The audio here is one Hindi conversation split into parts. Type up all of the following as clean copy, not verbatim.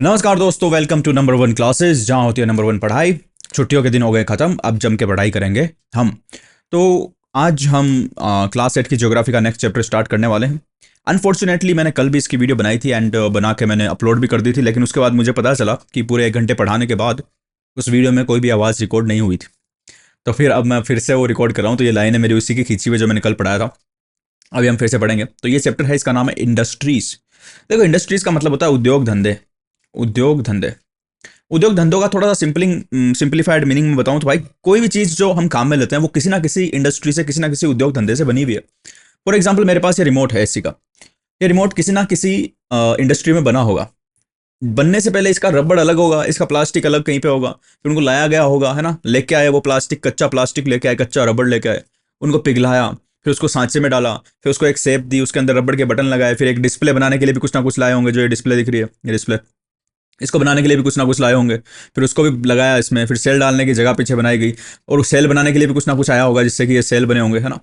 नमस्कार दोस्तों, welcome to number one classes, जहाँ होती है नंबर वन पढ़ाई। छुट्टियों के दिन हो गए ख़त्म, अब जम के पढ़ाई करेंगे हम। तो आज हम क्लास 8 की ज्योग्राफी का नेक्स्ट चैप्टर स्टार्ट करने वाले हैं। अनफॉर्चुनेटली मैंने कल भी इसकी वीडियो बनाई थी एंड बना के मैंने अपलोड भी कर दी थी, लेकिन उसके बाद मुझे पता चला कि पूरे 1 घंटे पढ़ाने के बाद उस वीडियो में कोई भी आवाज़ रिकॉर्ड नहीं हुई थी। तो फिर अब मैं फिर से वो रिकॉर्ड कर रहा हूँ। तो ये लाइनें मेरी उसी की खींची हुई जो मैंने कल पढ़ाया था, अभी हम फिर से पढ़ेंगे। तो ये चैप्टर है, इसका नाम है इंडस्ट्रीज। देखो, इंडस्ट्रीज का मतलब होता है उद्योग धंधे। उद्योग धंधे उद्योग धंधों का थोड़ा सा सिंप्लीफाइड मीनिंग में बताऊं तो भाई, कोई भी चीज़ जो हम काम में लेते हैं वो किसी ना किसी इंडस्ट्री से, किसी ना किसी उद्योग धंधे से बनी हुई है। फॉर एग्जाम्पल, मेरे पास ये रिमोट है एसी का। ये रिमोट किसी ना किसी इंडस्ट्री में बना होगा। बनने से पहले इसका रबड़ अलग होगा, इसका प्लास्टिक अलग कहीं पे होगा, फिर उनको लाया गया होगा, है ना, लेके आए वो प्लास्टिक, कच्चा प्लास्टिक लेके आए, कच्चा रबड़ लेके आए, उनको पिघलाया, फिर उसको सांचे में डाला, फिर उसको एक शेप दी, उसके अंदर रबड़ के बटन लगाए, फिर एक डिस्प्ले बनाने के लिए भी कुछ ना कुछ लाए होंगे। जो ये डिस्प्ले दिख रही है, ये डिस्प्ले, इसको बनाने के लिए भी कुछ ना कुछ लाए होंगे। फिर उसको भी लगाया इसमें, फिर सेल डालने की जगह पीछे बनाई गई, और उस सेल बनाने के लिए भी कुछ ना कुछ आया होगा जिससे कि ये सेल बने होंगे, है ना।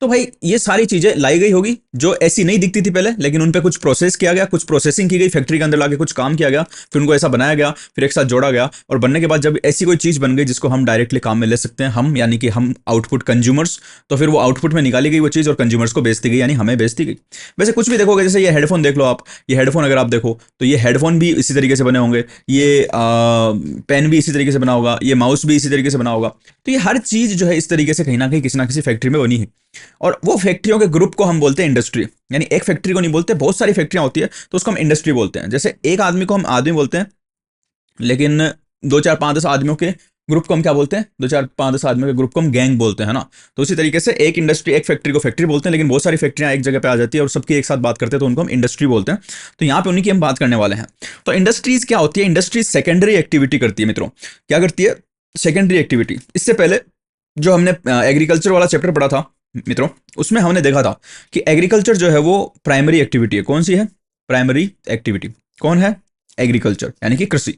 तो भाई ये सारी चीजें लाई गई होगी जो ऐसी नहीं दिखती थी पहले, लेकिन उन पे कुछ प्रोसेस किया गया, कुछ प्रोसेसिंग की गई, फैक्ट्री के अंदर लाके कुछ काम किया गया, फिर उनको ऐसा बनाया गया, फिर एक साथ जोड़ा गया, और बनने के बाद जब ऐसी कोई चीज बन गई जिसको हम डायरेक्टली काम में ले सकते हैं, हम यानी कि हम आउटपुट कंज्यूमर्स, तो फिर वो आउटपुट में निकाली गई वो चीज और कंज्यूमर्स को बेचती गई, यानी हमें बेचती गई। वैसे कुछ भी देखोगे, जैसे ये हेडफोन देख लो आप, ये हेडफोन अगर आप देखो तो ये हेडफोन भी इसी तरीके से बने होंगे, ये पेन भी इसी तरीके से बना होगा, ये माउस भी इसी तरीके से बना होगा। तो ये हर चीज जो है इस तरीके से कहीं ना कहीं किसी ना किसी फैक्ट्री में बनी है, और वो फैक्ट्रियों के ग्रुप को हम बोलते हैं इंडस्ट्री। यानी एक फैक्ट्री को नहीं बोलते, बहुत सारी फैक्ट्रियां होती है तो उसको हम इंडस्ट्री बोलते हैं। जैसे एक आदमी को हम आदमी बोलते हैं, लेकिन 2 4 5 10 आदमियों के ग्रुप को हम क्या बोलते हैं? 2 4 5 10 आदमियों के ग्रुप को हम गैंग बोलते हैं, ना। तो उसी तरीके से एक इंडस्ट्री, एक फैक्ट्री को फैक्ट्री बोलते हैं, लेकिन बहुत सारी फैक्ट्रियां एक जगह पे आ जाती है और सबकी एक साथ बात करते हैं तो उनको हम इंडस्ट्री बोलते हैं। तो यहाँ पे उन्हीं की हम बात करने वाले हैं। तो इंडस्ट्रीज क्या होती है? इंडस्ट्रीज सेकेंडरी एक्टिविटी करती है मित्रों। क्या करती है? Secondary activity. इससे पहले जो हमने एग्रीकल्चर वाला चैप्टर पढ़ा था मित्रों, उसमें हमने देखा था कि एग्रीकल्चर जो है वो प्राइमरी एक्टिविटी है। कौन सी है प्राइमरी एक्टिविटी? कौन है? एग्रीकल्चर, यानी कि कृषि।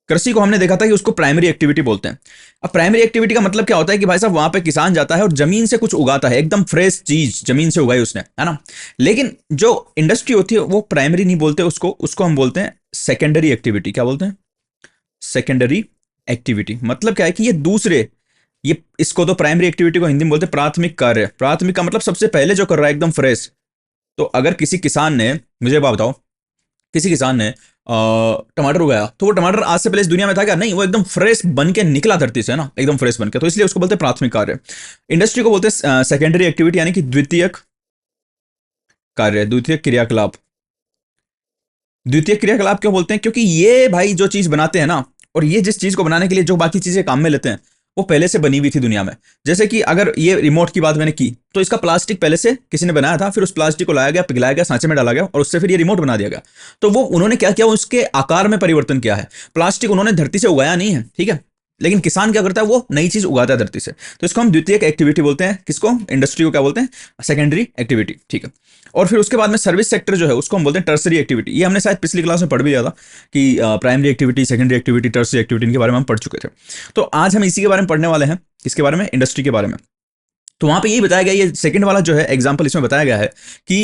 कृषि को हमने देखा था कि उसको प्राइमरी एक्टिविटी बोलते हैं। अब प्राइमरी एक्टिविटी का मतलब क्या होता है कि भाई साहब वहां पे किसान जाता है और जमीन से कुछ उगाता है, एकदम फ्रेश चीज जमीन से उगाई उसने, है ना। लेकिन जो इंडस्ट्री होती है वो प्राइमरी नहीं बोलते उसको, उसको हम बोलते हैं सेकेंडरी एक्टिविटी। क्या बोलते हैं? Secondary activity. मतलब क्या है कि ये दूसरे, ये इसको तो प्राइमरी एक्टिविटी को हिंदी में बोलते हैं प्राथमिक कार्य। प्राथमिक का मतलब सबसे पहले जो कर रहा है, एकदम फ्रेश। तो अगर किसी किसान ने, मुझे बात बताओ, किसी किसान ने टमाटर उगाया, तो वो टमाटर आज से पहले इस दुनिया में था क्या? नहीं, वो एकदम फ्रेश बन के निकला धरती से, है ना, एकदम फ्रेश बन के। तो इसलिए उसको बोलते हैं प्राथमिक कार्य। इंडस्ट्री को बोलते हैं सेकेंडरी एक्टिविटी, यानी कि द्वितीयक कार्य, द्वितीयक क्रियाकलाप। द्वितीयक क्रियाकलाप क्यों बोलते हैं? क्योंकि ये भाई जो चीज बनाते हैं ना, और ये जिस चीज को बनाने के लिए जो बाकी चीजें काम में लेते हैं, वो पहले से बनी हुई थी दुनिया में। जैसे कि अगर ये रिमोट की बात मैंने की, तो इसका प्लास्टिक पहले से किसी ने बनाया था, फिर उस प्लास्टिक को लाया गया, पिघलाया गया, सांचे में डाला गया, और उससे फिर ये रिमोट बना दिया गया। तो वो उन्होंने क्या किया? उसके आकार में परिवर्तन किया है। प्लास्टिक उन्होंने धरती से उगाया नहीं है, ठीक है, लेकिन किसान क्या करता है? वो नई चीज उगाता है धरती से। तो इसको हम द्वितीयक एक्टिविटी बोलते हैं। किसको? इंडस्ट्री को क्या बोलते हैं? सेकेंडरी एक्टिविटी, ठीक है। और फिर उसके बाद में सर्विस सेक्टर जो है उसको हम बोलते हैं टर्सरी एक्टिविटी। ये हमने शायद पिछली क्लास में पढ़ भी लिया था कि primary activity, secondary activity, tertiary activity, इनके बारे में हम पढ़ चुके थे। तो आज हम इसी के बारे में पढ़ने वाले हैं। किसके बारे में? इंडस्ट्री के बारे में। तो वहां पे यही बताया गया, ये सेकंड वाला जो है एग्जाम्पल, इसमें बताया गया है कि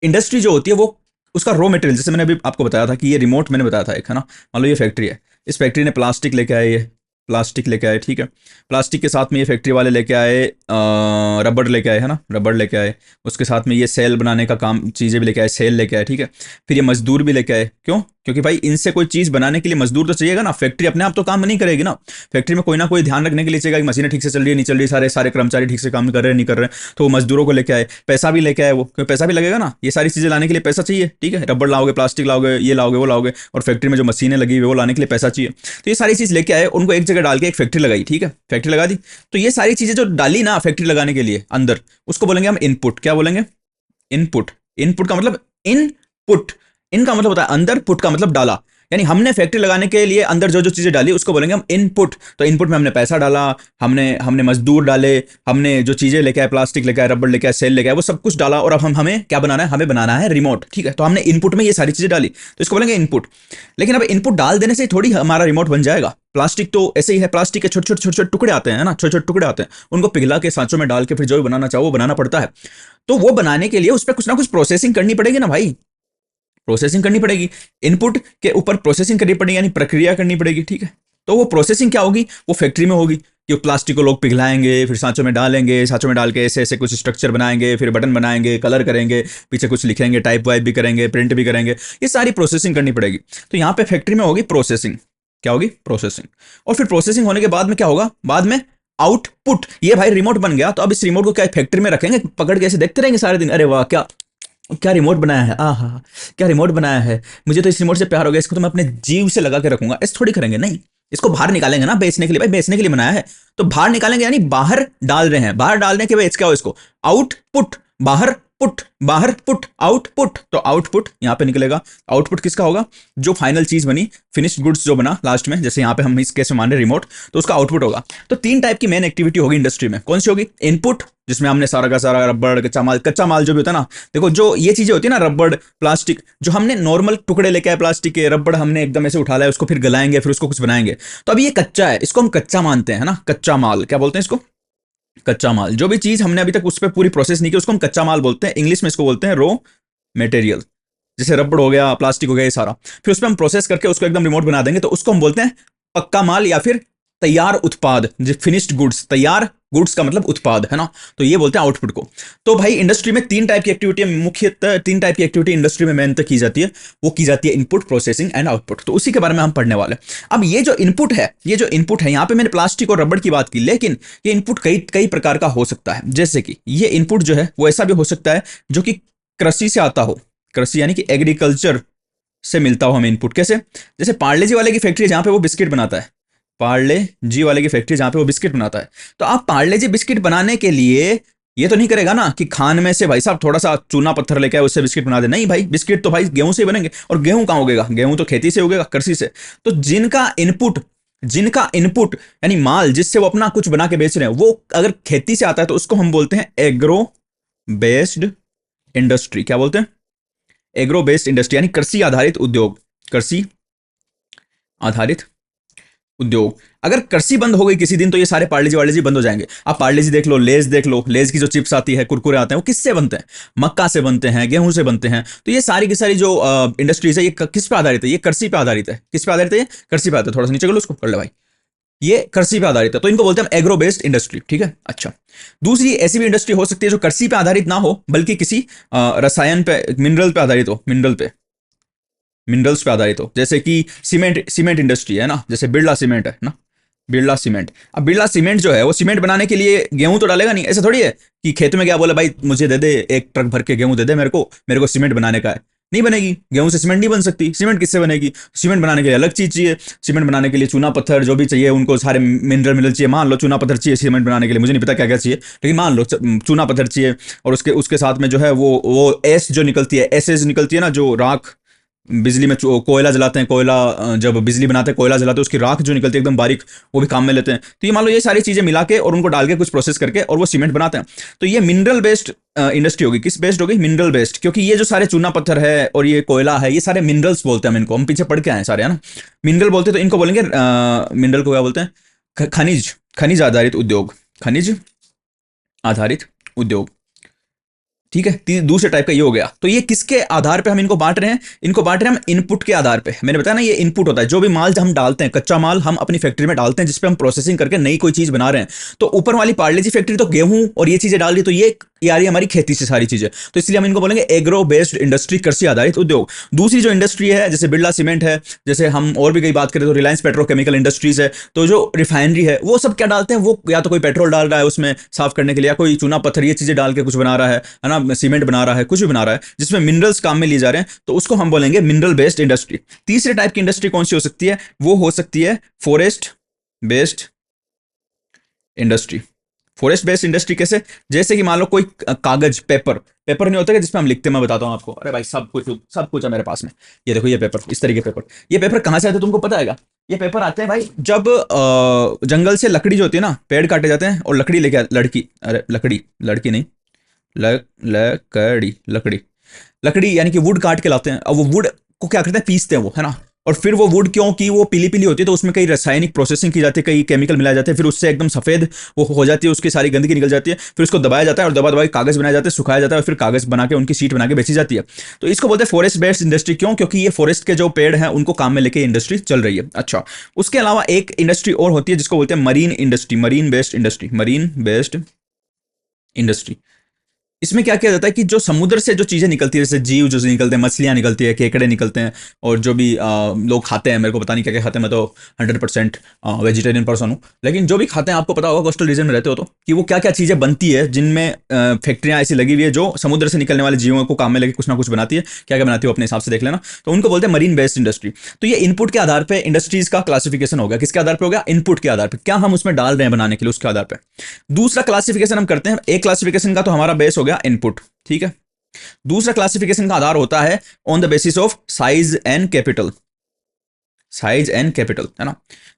इंडस्ट्री जो होती है वो उसका रॉ मटेरियल, जैसे मैंने अभी आपको बताया था कि ये रिमोट मैंने बताया था एक, है ना। मान लो ये फैक्ट्री है, इस फैक्ट्री ने प्लास्टिक लेके आए, ये प्लास्टिक लेके आए, ठीक है। प्लास्टिक के साथ में ये फैक्ट्री वाले लेके आए रबड़ लेके आए, है ना, रबड़ लेके आए। उसके साथ में ये सेल बनाने का काम, चीज़ें भी लेके आए, सेल लेके आए, ठीक है। फिर ये मजदूर भी लेके आए। क्यों? क्योंकि भाई इनसे कोई चीज़ बनाने के लिए मजदूर तो चाहिएगा ना। फैक्ट्री अपने आप तो काम नहीं करेगी ना। फैक्ट्री में कोई ना कोई ध्यान रखने के लिए चाहिए कि मशीनें ठीक से चल रही है, नहीं चल रही, सारे सारे कर्मचारी ठीक से काम कर रहे हैं, नहीं कर रहे हैं। तो वो मजदूरों को लेके आए, पैसा भी लेके आए वो, क्योंकि पैसा भी लगेगा ना। ये सारी चीज़ें लाने के लिए पैसा चाहिए, ठीक है। रबड़ लाओगे, प्लास्टिक लाओगे, ये लाओगे, वो लाओगे, और फैक्ट्री में जो मशीनें लगी हुई वो लाने के लिए पैसा चाहिए। तो ये सारी चीज़ लेके आए, उनको एक जगह डाल के एक फैक्ट्री लगाई, ठीक है, फैक्ट्री लगा दी। तो ये सारी चीज़ें जो डाली ना फैक्ट्री लगाने के लिए अंदर, उसको बोलेंगे हम इनपुट। क्या बोलेंगे? इनपुट। इनपुट का मतलब इनपुट। इन का मतलब होता है अंदर, पुट का मतलब डाला। यानी हमने फैक्ट्री लगाने के लिए अंदर जो जो चीजें डाली उसको बोलेंगे हम इनपुट। तो इनपुट में हमने पैसा डाला, हमने हमने मजदूर डाले, हमने जो चीजें लेके आए, प्लास्टिक लेके आए, रबड़ लेके आए, सेल लेके आए, वो सब कुछ डाला, और अब हमें क्या बनाना है? हमें बनाना है रिमोट, ठीक है। तो हमने इनपुट में ये सारी चीजें डाली, तो इसको बोलेंगे इनपुट। लेकिन अब इनपुट डाल देने से थोड़ी हमारा रिमोट बन जाएगा। प्लास्टिक तो ऐसे ही है, प्लास्टिक के छोटे छोटे छोटे छोटे टुकड़े आते हैं ना, छोटे छोटे टुकड़े आते हैं, उनको पिघला के सांचों में डाल के फिर जो भी बनाना चाहो वो बनाना पड़ता है। तो वो बनाने के लिए उस पर कुछ ना कुछ प्रोसेसिंग करनी पड़ेगी ना भाई। प्रोसेसिंग करनी पड़ेगी, इनपुट के ऊपर प्रोसेसिंग करनी पड़ेगी, यानी प्रक्रिया करनी पड़ेगी, ठीक है। तो वो प्रोसेसिंग क्या होगी, वो फैक्ट्री में होगी कि प्लास्टिक को लोग पिघलाएंगे, फिर सांचों में डालेंगे, सांचों में डाल के ऐसे ऐसे कुछ स्ट्रक्चर बनाएंगे, फिर बटन बनाएंगे, कलर करेंगे, पीछे कुछ लिखेंगे, टाइप वाइप भी करेंगे, प्रिंट भी करेंगे, ये सारी प्रोसेसिंग करनी पड़ेगी। तो यहाँ पे फैक्ट्री में होगी प्रोसेसिंग, क्या होगी, प्रोसेसिंग। और फिर प्रोसेसिंग होने के बाद में क्या होगा, बाद में आउटपुट। ये भाई रिमोट बन गया, तो अब इस रिमोट को क्या फैक्ट्री में रखेंगे, पकड़ के ऐसे देखते रहेंगे सारे दिन, अरे वाह क्या क्या रिमोट बनाया है, आहा क्या रिमोट बनाया है, मुझे तो इस रिमोट से प्यार हो गया, इसको तो मैं अपने जीव से लगा के रखूंगा। ऐसे थोड़ी करेंगे, नहीं, इसको बाहर निकालेंगे ना बेचने के लिए, भाई बेचने के लिए बनाया है तो बाहर निकालेंगे, यानी बाहर डाल रहे हैं, बाहर डालने के बाद क्या हो, इसको आउटपुट, बाहर पुट, बाहर पुट, आउटपुट। तो आउटपुट यहां पे निकलेगा। आउटपुट किसका होगा, जो फाइनल चीज बनी, फिनिश्ड गुड्स जो बना लास्ट में, जैसे यहां पे हम इस केस में मान रहे रिमोट, तो उसका आउटपुट होगा। तो तीन टाइप की मेन एक्टिविटी होगी इंडस्ट्री में। कौन सी होगी, इनपुट, जिसमें हमने सारा का सारा रबड़, कच्चा माल जो भी होता है ना, देखो जो ये चीजें होती है ना, रबड़, प्लास्टिक, जो हमने नॉर्मल टुकड़े लेके आए प्लास्टिक के, रबड़ हमने एकदम ऐसे उठा लाया, उसको फिर गलाएंगे, फिर उसको कुछ बनाएंगे, तो अभी ये कच्चा है, इसको हम कच्चा मानते हैं ना, कच्चा माल क्या बोलते हैं इसको, कच्चा माल। जो भी चीज हमने अभी तक उस पर पूरी प्रोसेस नहीं की उसको हम कच्चा माल बोलते हैं, इंग्लिश में इसको बोलते हैं रॉ मटेरियल। जैसे रबड़ हो गया, प्लास्टिक हो गया, ये सारा, फिर उस पर हम प्रोसेस करके उसको एकदम रिमोट बना देंगे, तो उसको हम बोलते हैं पक्का माल या फिर तैयार उत्पाद, जो फिनिश्ड गुड्स, तैयार गुड्स का मतलब उत्पाद है ना, तो ये बोलते हैं आउटपुट को। तो भाई इंडस्ट्री में तीन टाइप की एक्टिविटी, मुख्यतः तीन टाइप की एक्टिविटी इंडस्ट्री में मेहनत की जाती है, वो की जाती है इनपुट, प्रोसेसिंग एंड आउटपुट। तो उसी के बारे में हम पढ़ने वाले। अब ये जो इनपुट है, यहाँ पे मैंने प्लास्टिक और रबड़ की बात की, लेकिन ये इनपुट कई कई प्रकार का हो सकता है। जैसे कि ये इनपुट जो है वो ऐसा भी हो सकता है जो कि कृषि से आता हो, कृषि यानी कि एग्रीकल्चर से मिलता हो हमें इनपुट। कैसे, जैसे पार्ले जी वाले की फैक्ट्री जहां पे वो बिस्किट बनाता है, पार्ले जी वाले की फैक्ट्री जहां पे वो बिस्किट बनाता है, तो आप पार्ले जी बिस्किट बनाने के लिए ये तो नहीं करेगा ना कि खान में से भाई साहब थोड़ा सा चूना पत्थर लेके आए उससे बिस्किट बना दे, नहीं भाई, बिस्किट तो भाई गेहूं से ही बनेंगे, और गेहूं कहां उगेगा, गेहूं तो खेती से उगेगा, कृषि से। तो जिनका इनपुट यानी माल जिससे वो अपना कुछ बना के बेच रहे हैं, वो अगर खेती से आता है तो उसको हम बोलते हैं एग्रो बेस्ड इंडस्ट्री। क्या बोलते हैं, एग्रो बेस्ड इंडस्ट्री, यानी कृषि आधारित उद्योग, कृषि आधारित उद्योग। अगर कृषि बंद हो गई किसी दिन तो ये सारे पार्ले जी वाले जी बंद हो जाएंगे। आप पार्ले जी देख लो, लेज देख लो, लेज की जो चिप्स आती है, कुरकुरे आते हैं, वो किससे बनते हैं, मक्का से बनते हैं, गेहूं से बनते हैं। तो ये सारी की सारी जो इंडस्ट्रीज है, ये किस पे आधारित है, ये कृषि पे आधारित है। किस पे आधारित है, ये कृषि पे आधारित है। थोड़ा सा नीचे कर लो, उसको कर ले भाई, ये कृषि पे आधारित है, तो इनको बोलते हैं एग्रो बेस्ड इंडस्ट्री, ठीक है। अच्छा, दूसरी ऐसी भी इंडस्ट्री हो सकती है जो कृषि पे आधारित ना हो, बल्कि किसी रसायन पे, मिनरल पे आधारित हो, मिनरल्स पे आधारित हो। जैसे कि सीमेंट इंडस्ट्री है ना, जैसे बिरला सीमेंट है ना, बिरला सीमेंट। अब बिरला सीमेंट जो है वो सीमेंट बनाने के लिए गेहूं तो डालेगा नहीं, ऐसा थोड़ी है कि खेत में क्या बोला, भाई मुझे दे दे, एक ट्रक भर के गेहूं दे दे मेरे को सीमेंट बनाने का है। नहीं बनेगी, गेहूं से सीमेंट नहीं बन सकती। सीमेंट किससे बनेगी, सीमेंट बनाने के लिए अलग चीज चाहिए, सीमेंट बनाने के लिए चूना पत्थर जो भी चाहिए, उनको सारे मिनरल चाहिए। मान लो चूना पत्थर चाहिए सीमेंट बनाने के लिए, मुझे नहीं पता क्या क्या चाहिए, लेकिन मान लो चूना पत्थर चाहिए, और उसके साथ में जो है वो एस जो निकलती है, एसेज निकलती है ना, जो राख बिजली में कोयला जलाते हैं, कोयला जब बिजली बनाते हैं कोयला जलाते हैं, उसकी राख जो निकलती है एकदम बारीक, वो भी काम में लेते हैं। तो ये मान लो ये सारी चीजें मिला के और उनको डाल के कुछ प्रोसेस करके और वो सीमेंट बनाते हैं। तो ये मिनरल बेस्ड इंडस्ट्री होगी। किस बेस्ड होगी, मिनरल बेस्ड, क्योंकि ये जो सारे चूना पत्थर है और ये कोयला है, ये सारे मिनरल्स बोलते हैं हम इनको, हम पीछे पढ़ के आए सारे, है ना, मिनरल बोलते हैं। तो इनको बोलेंगे मिनरल को क्या बोलते हैं, खनिज आधारित उद्योग, खनिज आधारित उद्योग, ठीक है। दूसरे टाइप का ये हो गया। तो ये किसके आधार पे हम इनको बांट रहे हैं, इनको बांट रहे हैं हम इनपुट के आधार पे। मैंने बताया ना, ये इनपुट होता है, जो भी माल हम डालते हैं, कच्चा माल हम अपनी फैक्ट्री में डालते हैं, जिसपे हम प्रोसेसिंग करके नई कोई चीज बना रहे हैं। तो ऊपर वाली पार्ले जी फैक्ट्री तो गेहूं और ये चीजें डाल रही, तो ये आ रही है हमारी खेती से सारी चीजें, तो इसलिए हम इनको बोलेंगे एग्रो बेस्ड इंडस्ट्री, कृषि आधारित उद्योग। दूसरी जो इंडस्ट्री है, जैसे बिरला सीमेंट है, जैसे हम और भी कई बात करें तो रिलायंस पेट्रोकेमिकल इंडस्ट्रीज है, तो जो रिफाइनरी है वो सब क्या डालते हैं, वो या तो कोई पेट्रोल डाल रहा है उसमें साफ करने के लिए, या कोई चूना पत्थर ये चीजें डाल के कुछ बना रहा है ना, सीमेंट बना रहा है, कुछ भी बना रहा है जिसमें मिनरल्स काम में लिए जा रहे हैं, तो उसको हम बोलेंगे मिनरल बेस्ड इंडस्ट्री। तीसरे टाइप की इंडस्ट्री कौन सी हो सकती है, वो हो सकती है forest based industry. Forest based industry कैसे, जैसे कि मान लो कोई कागज, पेपर नहीं होता है जिसमें हम लिखते हैं, मैं बताता हूं आपको। अरे भाई सब कुछ है मेरे पास में, ये देखो, ये पेपर, इस तरीके पेपर। ये पेपर कहां से आते हैं तुमको पता है? ये पेपर आते हैं भाई जब जंगल से लकड़ी जो होती है ना, पेड़ काटे जाते हैं और लकड़ी लेके, लड़की नहीं, लकड़ी यानी कि वुड काट के लाते हैं। अब वो वुड को क्या करते हैं, पीसते हैं वो, है ना, और फिर वो वुड क्योंकि वो पीली पीली होती है तो उसमें कई रासायनिक प्रोसेसिंग की जाती है, कई केमिकल मिलाए जाते हैं, फिर उससे एकदम सफेद वो हो जाती है, उसकी सारी गंदगी निकल जाती है, फिर उसको दबाया जाता है और दबा दबा के कागज बनाया जाता है, सुखाया जाता है और फिर कागज बना के उनकी शीट बना के बेची जाती है। तो इसको बोलते हैं फॉरेस्ट बेस्ड इंडस्ट्री। क्यों? क्योंकि ये फॉरेस्ट के जो पेड़ हैं उनको काम में लेके इंडस्ट्री चल रही है। अच्छा, उसके अलावा एक इंडस्ट्री और होती है जिसको बोलते हैं marine industry, marine based industry, marine based industry. इसमें क्या किया जाता है कि जो समुद्र से जो चीज़ें निकलती है, जैसे जीव जो निकलते हैं, मछलियाँ निकलती है, केकड़े निकलते हैं, और जो भी लोग खाते हैं, मेरे को पता नहीं क्या क्या खाते हैं, मैं तो 100% वेजिटेरियन पर्सन हूँ, लेकिन जो भी खाते हैं आपको पता होगा, कोस्टल रीजन में रहते हो तो, कि वो क्या क्या चीज़ें बनती है जिनमें फैक्ट्रियाँ ऐसी लगी हुई है जो समुद्र से निकलने वाले जीवों को काम में लेके कुछ ना कुछ बनाती है। क्या क्या बनाती है वो अपने हिसाब से देख लेना। तो उनको बोलते हैं मरीन बेस्ड इंडस्ट्री। तो ये इनपुट के आधार पर इंडस्ट्रीज का क्लासिफिकेशन हो गया। किसके आधार पर हो गया? इनपुट के आधार पर, क्या हम उसमें डाल रहे हैं बनाने के लिए, उसके आधार पर। दूसरा क्लासिफिकेशन हम करते हैं, एक क्लासिफिकेशन का तो हमारा बेस हो गया इनपुट, ठीक है। दूसरा क्लासिफिकेशन का आधार होता है on the basis of size and capital, size and capital, है ना।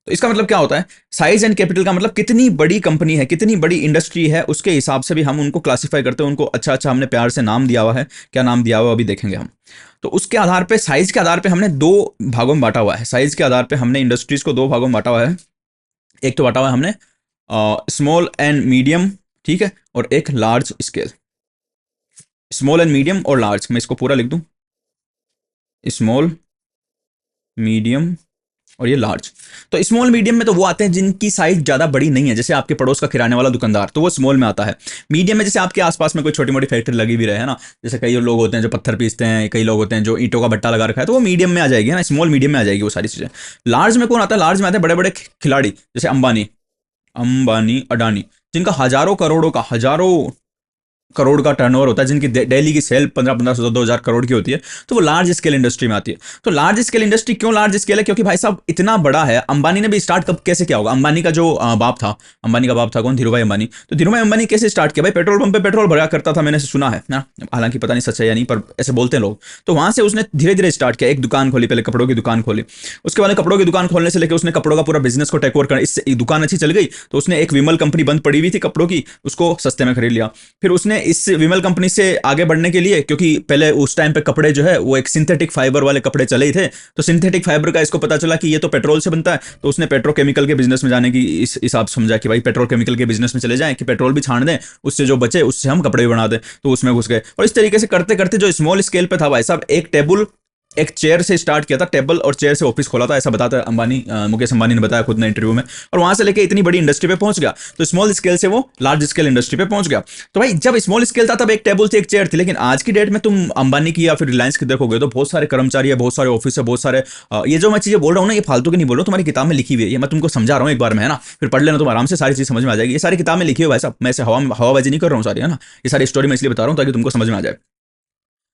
तो इसका मतलब क्या होता है? साइज एंड कैपिटल का मतलब कितनी बड़ी कंपनी है, कितनी बड़ी इंडस्ट्री है, उसके हिसाब से भी हम उनको क्लासिफाई करते हैं। उनको अच्छा अच्छा हमने प्यार से नाम दिया हुआ है। क्या नाम दिया हुआ है अभी देखेंगे हम। तो उसके आधार पे, साइज के आधार पे हमने दो भागों में बांटा हुआ है। साइज के आधार पे हमने इंडस्ट्रीज को दो भागों में बांटा हुआ है। एक तो बांटा हुआ है हमने स्मॉल एंड मीडियम, ठीक है, और एक large scale. Small and medium और लार्ज, मैं इसको पूरा लिख दूं, स्मॉल, मीडियम और ये लार्ज। तो स्मॉल मीडियम में तो वो आते हैं जिनकी साइज ज्यादा बड़ी नहीं है, जैसे आपके पड़ोस का किराने वाला दुकानदार, तो वो स्मॉल में आता है। मीडियम में जैसे आपके आसपास में कोई छोटी मोटी फैक्ट्री लगी भी रहे, है ना, जैसे कई लोग होते हैं जो पत्थर पीसते हैं, कई लोग होते हैं जो ईंटों का भट्टा लगा रखा है, तो वो मीडियम में आ जाएगी, है ना, स्मॉल मीडियम में आ जाएगी वो सारी चीजें। लार्ज में कौन आता है? लार्ज में आते हैं बड़े बड़े खिलाड़ी, जैसे अंबानी, अंबानी, अडानी, जिनका हजारों करोड़ों का, हजारों करोड़ का टर्नओवर होता है, जिनकी डेली की सेल 15-15 2,000 करोड़ की होती है, तो वो लार्ज स्केल इंडस्ट्री में आती है। तो लार्ज स्केल इंडस्ट्री क्यों लार्ज स्केल है? क्योंकि भाई साहब इतना बड़ा है। अंबानी ने भी स्टार्ट कब कैसे किया होगा? अंबानी का जो बाप था, अंबानी का बाप था कौन? धीरूभाई अंबानी। तो धीरूभाई अंबानी कैसे स्टार्ट किया? भाई पेट्रोल पंप पे पेट्रोल भरा करता था, मैंने सुना है ना, हालांकि पता नहीं सच है या नहीं, पर ऐसे बोलते हैं लोग। तो वहां से उसने धीरे धीरे स्टार्ट किया, एक दुकान खोली, पहले कपड़ों की दुकान खोली, उसके बाद कपड़ों की दुकान खोलने से लेकर उसने कपड़ों का पूरा बिजनेस को टेक ओवर करना, इससे दुकान अच्छी चल गई तो उसने एक विमल कंपनी बंद पड़ी हुई थी कपड़ों की, उसको सस्ते में खरीद लिया। फिर उसने इस विमल कंपनी से आगे बढ़ने के लिए, क्योंकि पहले उस टाइम पे कपड़े जो है वो एक सिंथेटिक फाइबर वाले कपड़े चले ही थे, तो सिंथेटिक फाइबर का इसको पता चला कि ये तो पेट्रोल से बनता है, तो उसने पेट्रोकेमिकल के बिजनेस में जाने की इस हिसाब समझा कि भाई पेट्रोकेमिकल के बिजनेस में चले जाएं कि पेट्रोल भी छान दें, उससे जो बचे उससे हम कपड़े भी बना दें, तो उसमें घुस गए। और इस तरीके से करते करते जो स्मॉल स्केल पे था भाई साहब, एक टेबल एक चेयर से स्टार्ट किया था, टेबल और चेयर से ऑफिस खोला था, ऐसा बताता है अंबानी, मुकेश अंबानी ने बताया खुद ने इंटरव्यू में, और वहां से लेके इतनी बड़ी इंडस्ट्री पे पहुंच गया। तो स्मॉल स्केल से वो लार्ज स्केल इंडस्ट्री पे पहुंच गया। तो भाई जब स्मॉल स्केल था तब एक टेबल थी, एक चेयर थी, लेकिन आज की डेट में तुम अंबानी की या फिर रिलायंस की देखोगे तो बहुत सारे कर्मचारी है, बहुत सारे ऑफिस है, बहुत सारे ये जो मैं चीजें बोल रहा हूँ ना, ये फालतू की नहीं बोल रहा हूँ, तुम्हारी किताब में लिखी हुई है, ये मैं तुमको समझा रहा हूँ एक बार में, है ना, फिर पढ़ लेना, तुम आराम से सारी चीज समझ में आ जाएगी। ये सारी किताब में लिखी हुई है भाई साहब, मैं ऐसे हवाबाजी नहीं कर रहा हूँ सारी, है ना, ये सारी स्टोरी मैं इसलिए बता रहा हूँ ताकि तुमको समझ में आ जाए।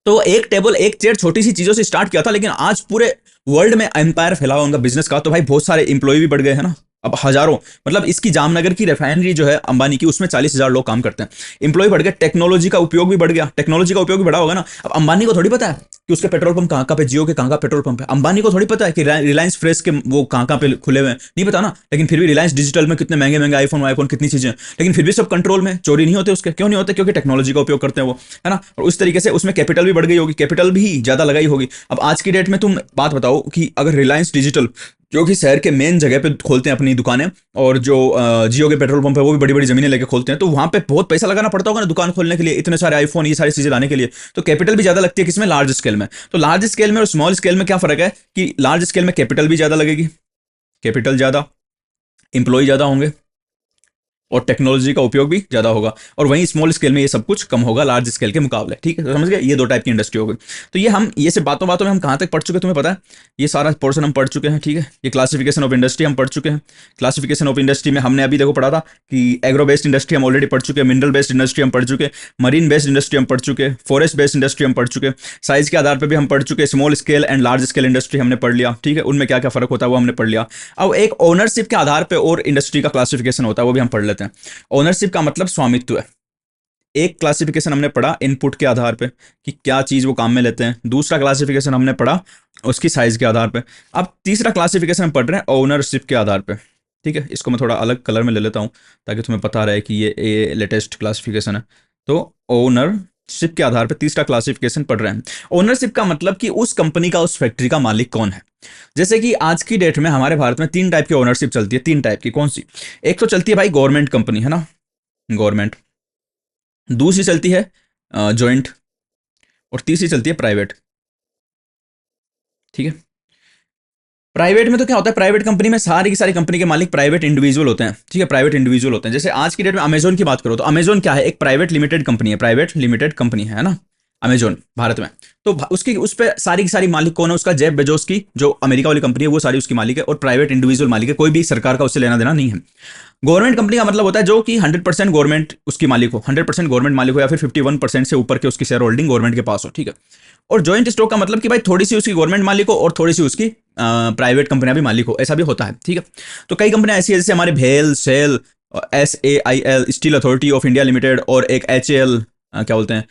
तो एक टेबल एक चेयर छोटी सी चीजों से स्टार्ट किया था, लेकिन आज पूरे वर्ल्ड में एम्पायर फैला हुआ उनका बिजनेस का। तो भाई बहुत सारे इंप्लॉय भी बढ़ गए हैं ना, अब हजारों, मतलब इसकी जामनगर की रिफाइनरी जो है अंबानी की, उसमें 40,000 लोग काम करते हैं, इंप्लॉय बढ़ गए, टेक्नोलॉजी का उपयोग भी बढ़ गया, टेक्नोलॉजी का उपयोग भी बढ़ा होगा ना। अब अंबानी को थोड़ी पता है कि उसके पेट्रोल पंप कहाँ कहाँ पे, जियो के कहाँ कहाँ पेट्रोल पंप है, अंबानी को थोड़ी पता है कि रिलायंस फ्रेश के वो कहाँ कहाँ पे खुले हुए हैं, नहीं पता ना। लेकिन फिर भी रिलायंस डिजिटल में कितने महंगे महंगे आईफोन कितनी चीजें, लेकिन फिर भी सब कंट्रोल में, चोरी नहीं होते उसके। क्यों नहीं होते? क्योंकि टेक्नोलॉजी का उपयोग करते हैं वो, है ना। और उस तरीके से उसमें कैपिटल भी बढ़ गई होगी, कैपिटल भी ज्यादा लगाई होगी। अब आज की डेट में तुम बात बताओ कि अगर रिलायंस डिजिटल, जो कि शहर के मेन जगह पे खोलते हैं अपनी दुकानें, और जो जियो के पेट्रोल पंप है वो भी बड़ी बड़ी जमीनें लेके खोलते हैं, तो वहां पे बहुत पैसा लगाना पड़ता होगा ना दुकान खोलने के लिए, इतने सारे आईफोन ये सारी चीजें लाने के लिए, तो कैपिटल भी ज्यादा लगती है किसमें? लार्ज स्केल में। तो लार्ज स्केल में और स्मॉल स्केल में क्या फर्क है कि लार्ज स्केल में कैपिटल भी ज्यादा लगेगी, कैपिटल ज्यादा, इंप्लॉय ज्यादा होंगे, और टेक्नोलॉजी का उपयोग भी ज्यादा होगा, और वहीं स्मॉल स्केल में ये सब कुछ कम होगा लार्ज स्केल के मुकाबले। ठीक है, तो समझ गए, ये दो टाइप की इंडस्ट्री हो गई। तो ये हम ये से बातों बातों में हम कहाँ तक पढ़ चुके हैं तुम्हें पता है? ये सारा पोर्शन हम पढ़ चुके हैं, ठीक है। ये क्लासिफिकेशन ऑफ इंडस्ट्री हम पढ़ चुके हैं। क्लासिफिकेशन ऑफ इंडस्ट्री में हमने अभी देखो पढ़ा था कि एग्रो बेस्ड इंडस्ट्री हम ऑलरेडी पढ़ चुके हैं, मिनरल बेस्ड इंडस्ट्री हम पढ़ चुके, मरीन बेस्ड इंडस्ट्री हम पढ़ चुके, फॉरेस्ट बेस्ड इंडस्ट्री हम पढ़ चुके, साइज के आधार पर भी हम पढ़ चुके, small scale and large scale industry हमने पढ़ लिया, ठीक है, उनमें क्या क्या फर्क होता है वो हमने पढ़ लिया। अब एक ओनरशिप के आधार पर और इंडस्ट्री का क्लासिफिकेशन होता है, वो भी हम पढ़ लेते हैं। ओनरशिप का मतलब स्वामित्व है। एक क्लासिफिकेशन हमने पढ़ा इनपुट के आधार पे कि क्या चीज वो काम में लेते हैं, दूसरा क्लासिफिकेशन हमने पढ़ा उसकी साइज के आधार पे, अब तीसरा क्लासिफिकेशन हम पढ़ रहे हैं ओनरशिप के आधार पे। ठीक है, इसको मैं थोड़ा अलग कलर में ले लेता हूं ताकि तुम्हें पता रहे कि ये लेटेस्ट क्लासिफिकेशन है। तो ओनरशिप ओनरशिप के आधार पर तीसरा क्लासिफिकेशन पढ़ रहे हैं। ओनरशिप का मतलब कि उस कंपनी का, उस फैक्ट्री का मालिक कौन है। जैसे कि आज की डेट में हमारे भारत में 3 टाइप की ओनरशिप चलती है। 3 टाइप की, कौन सी? एक तो चलती है भाई गवर्नमेंट कंपनी, है ना, गवर्नमेंट। दूसरी चलती है जॉइंट, और तीसरी चलती है प्राइवेट। ठीक है। प्राइवेट में तो क्या होता है, प्राइवेट कंपनी में सारी की सारी कंपनी के मालिक प्राइवेट इंडिविजुअल होते हैं। ठीक है, प्राइवेट इंडिविजुअल होते हैं। जैसे आज की डेट में अमेजोन की बात करो तो अमेजोन क्या है, एक प्राइवेट लिमिटेड कंपनी है, प्राइवेट लिमिटेड कंपनी है ना अमेजोन भारत में। तो उसकी, उस पर सारी की सारी मालिक कौन है उसका, जेफ बेजोस की, जो अमेरिका वाली कंपनी है वो सारी उसकी मालिक है, और प्राइवेट इंडिविजुअल मालिक है, कोई भी सरकार का उससे लेना देना नहीं है। गवर्नमेंट कंपनी का मतलब होता है जो कि 100% गवर्नमेंट उसकी मालिक हो, 100% गवर्नमेंट मालिक हो, या फिर 51% से ऊपर के उसकी शेयर होल्डिंग गवर्नमेंट के पास हो। ठीक है। और जॉइंट स्टॉक का मतलब कि भाई थोड़ी सी उसकी गवर्नमेंट मालिक हो और थोड़ी सी उसकी प्राइवेट कंपनियां भी मालिक हो, ऐसा भी होता है। ठीक है। तो कई कंपनियां ऐसी है जैसे हमारे भेल, SAIL, SAIL, steel authority of India limited, और एक HAL, क्या बोलते हैं,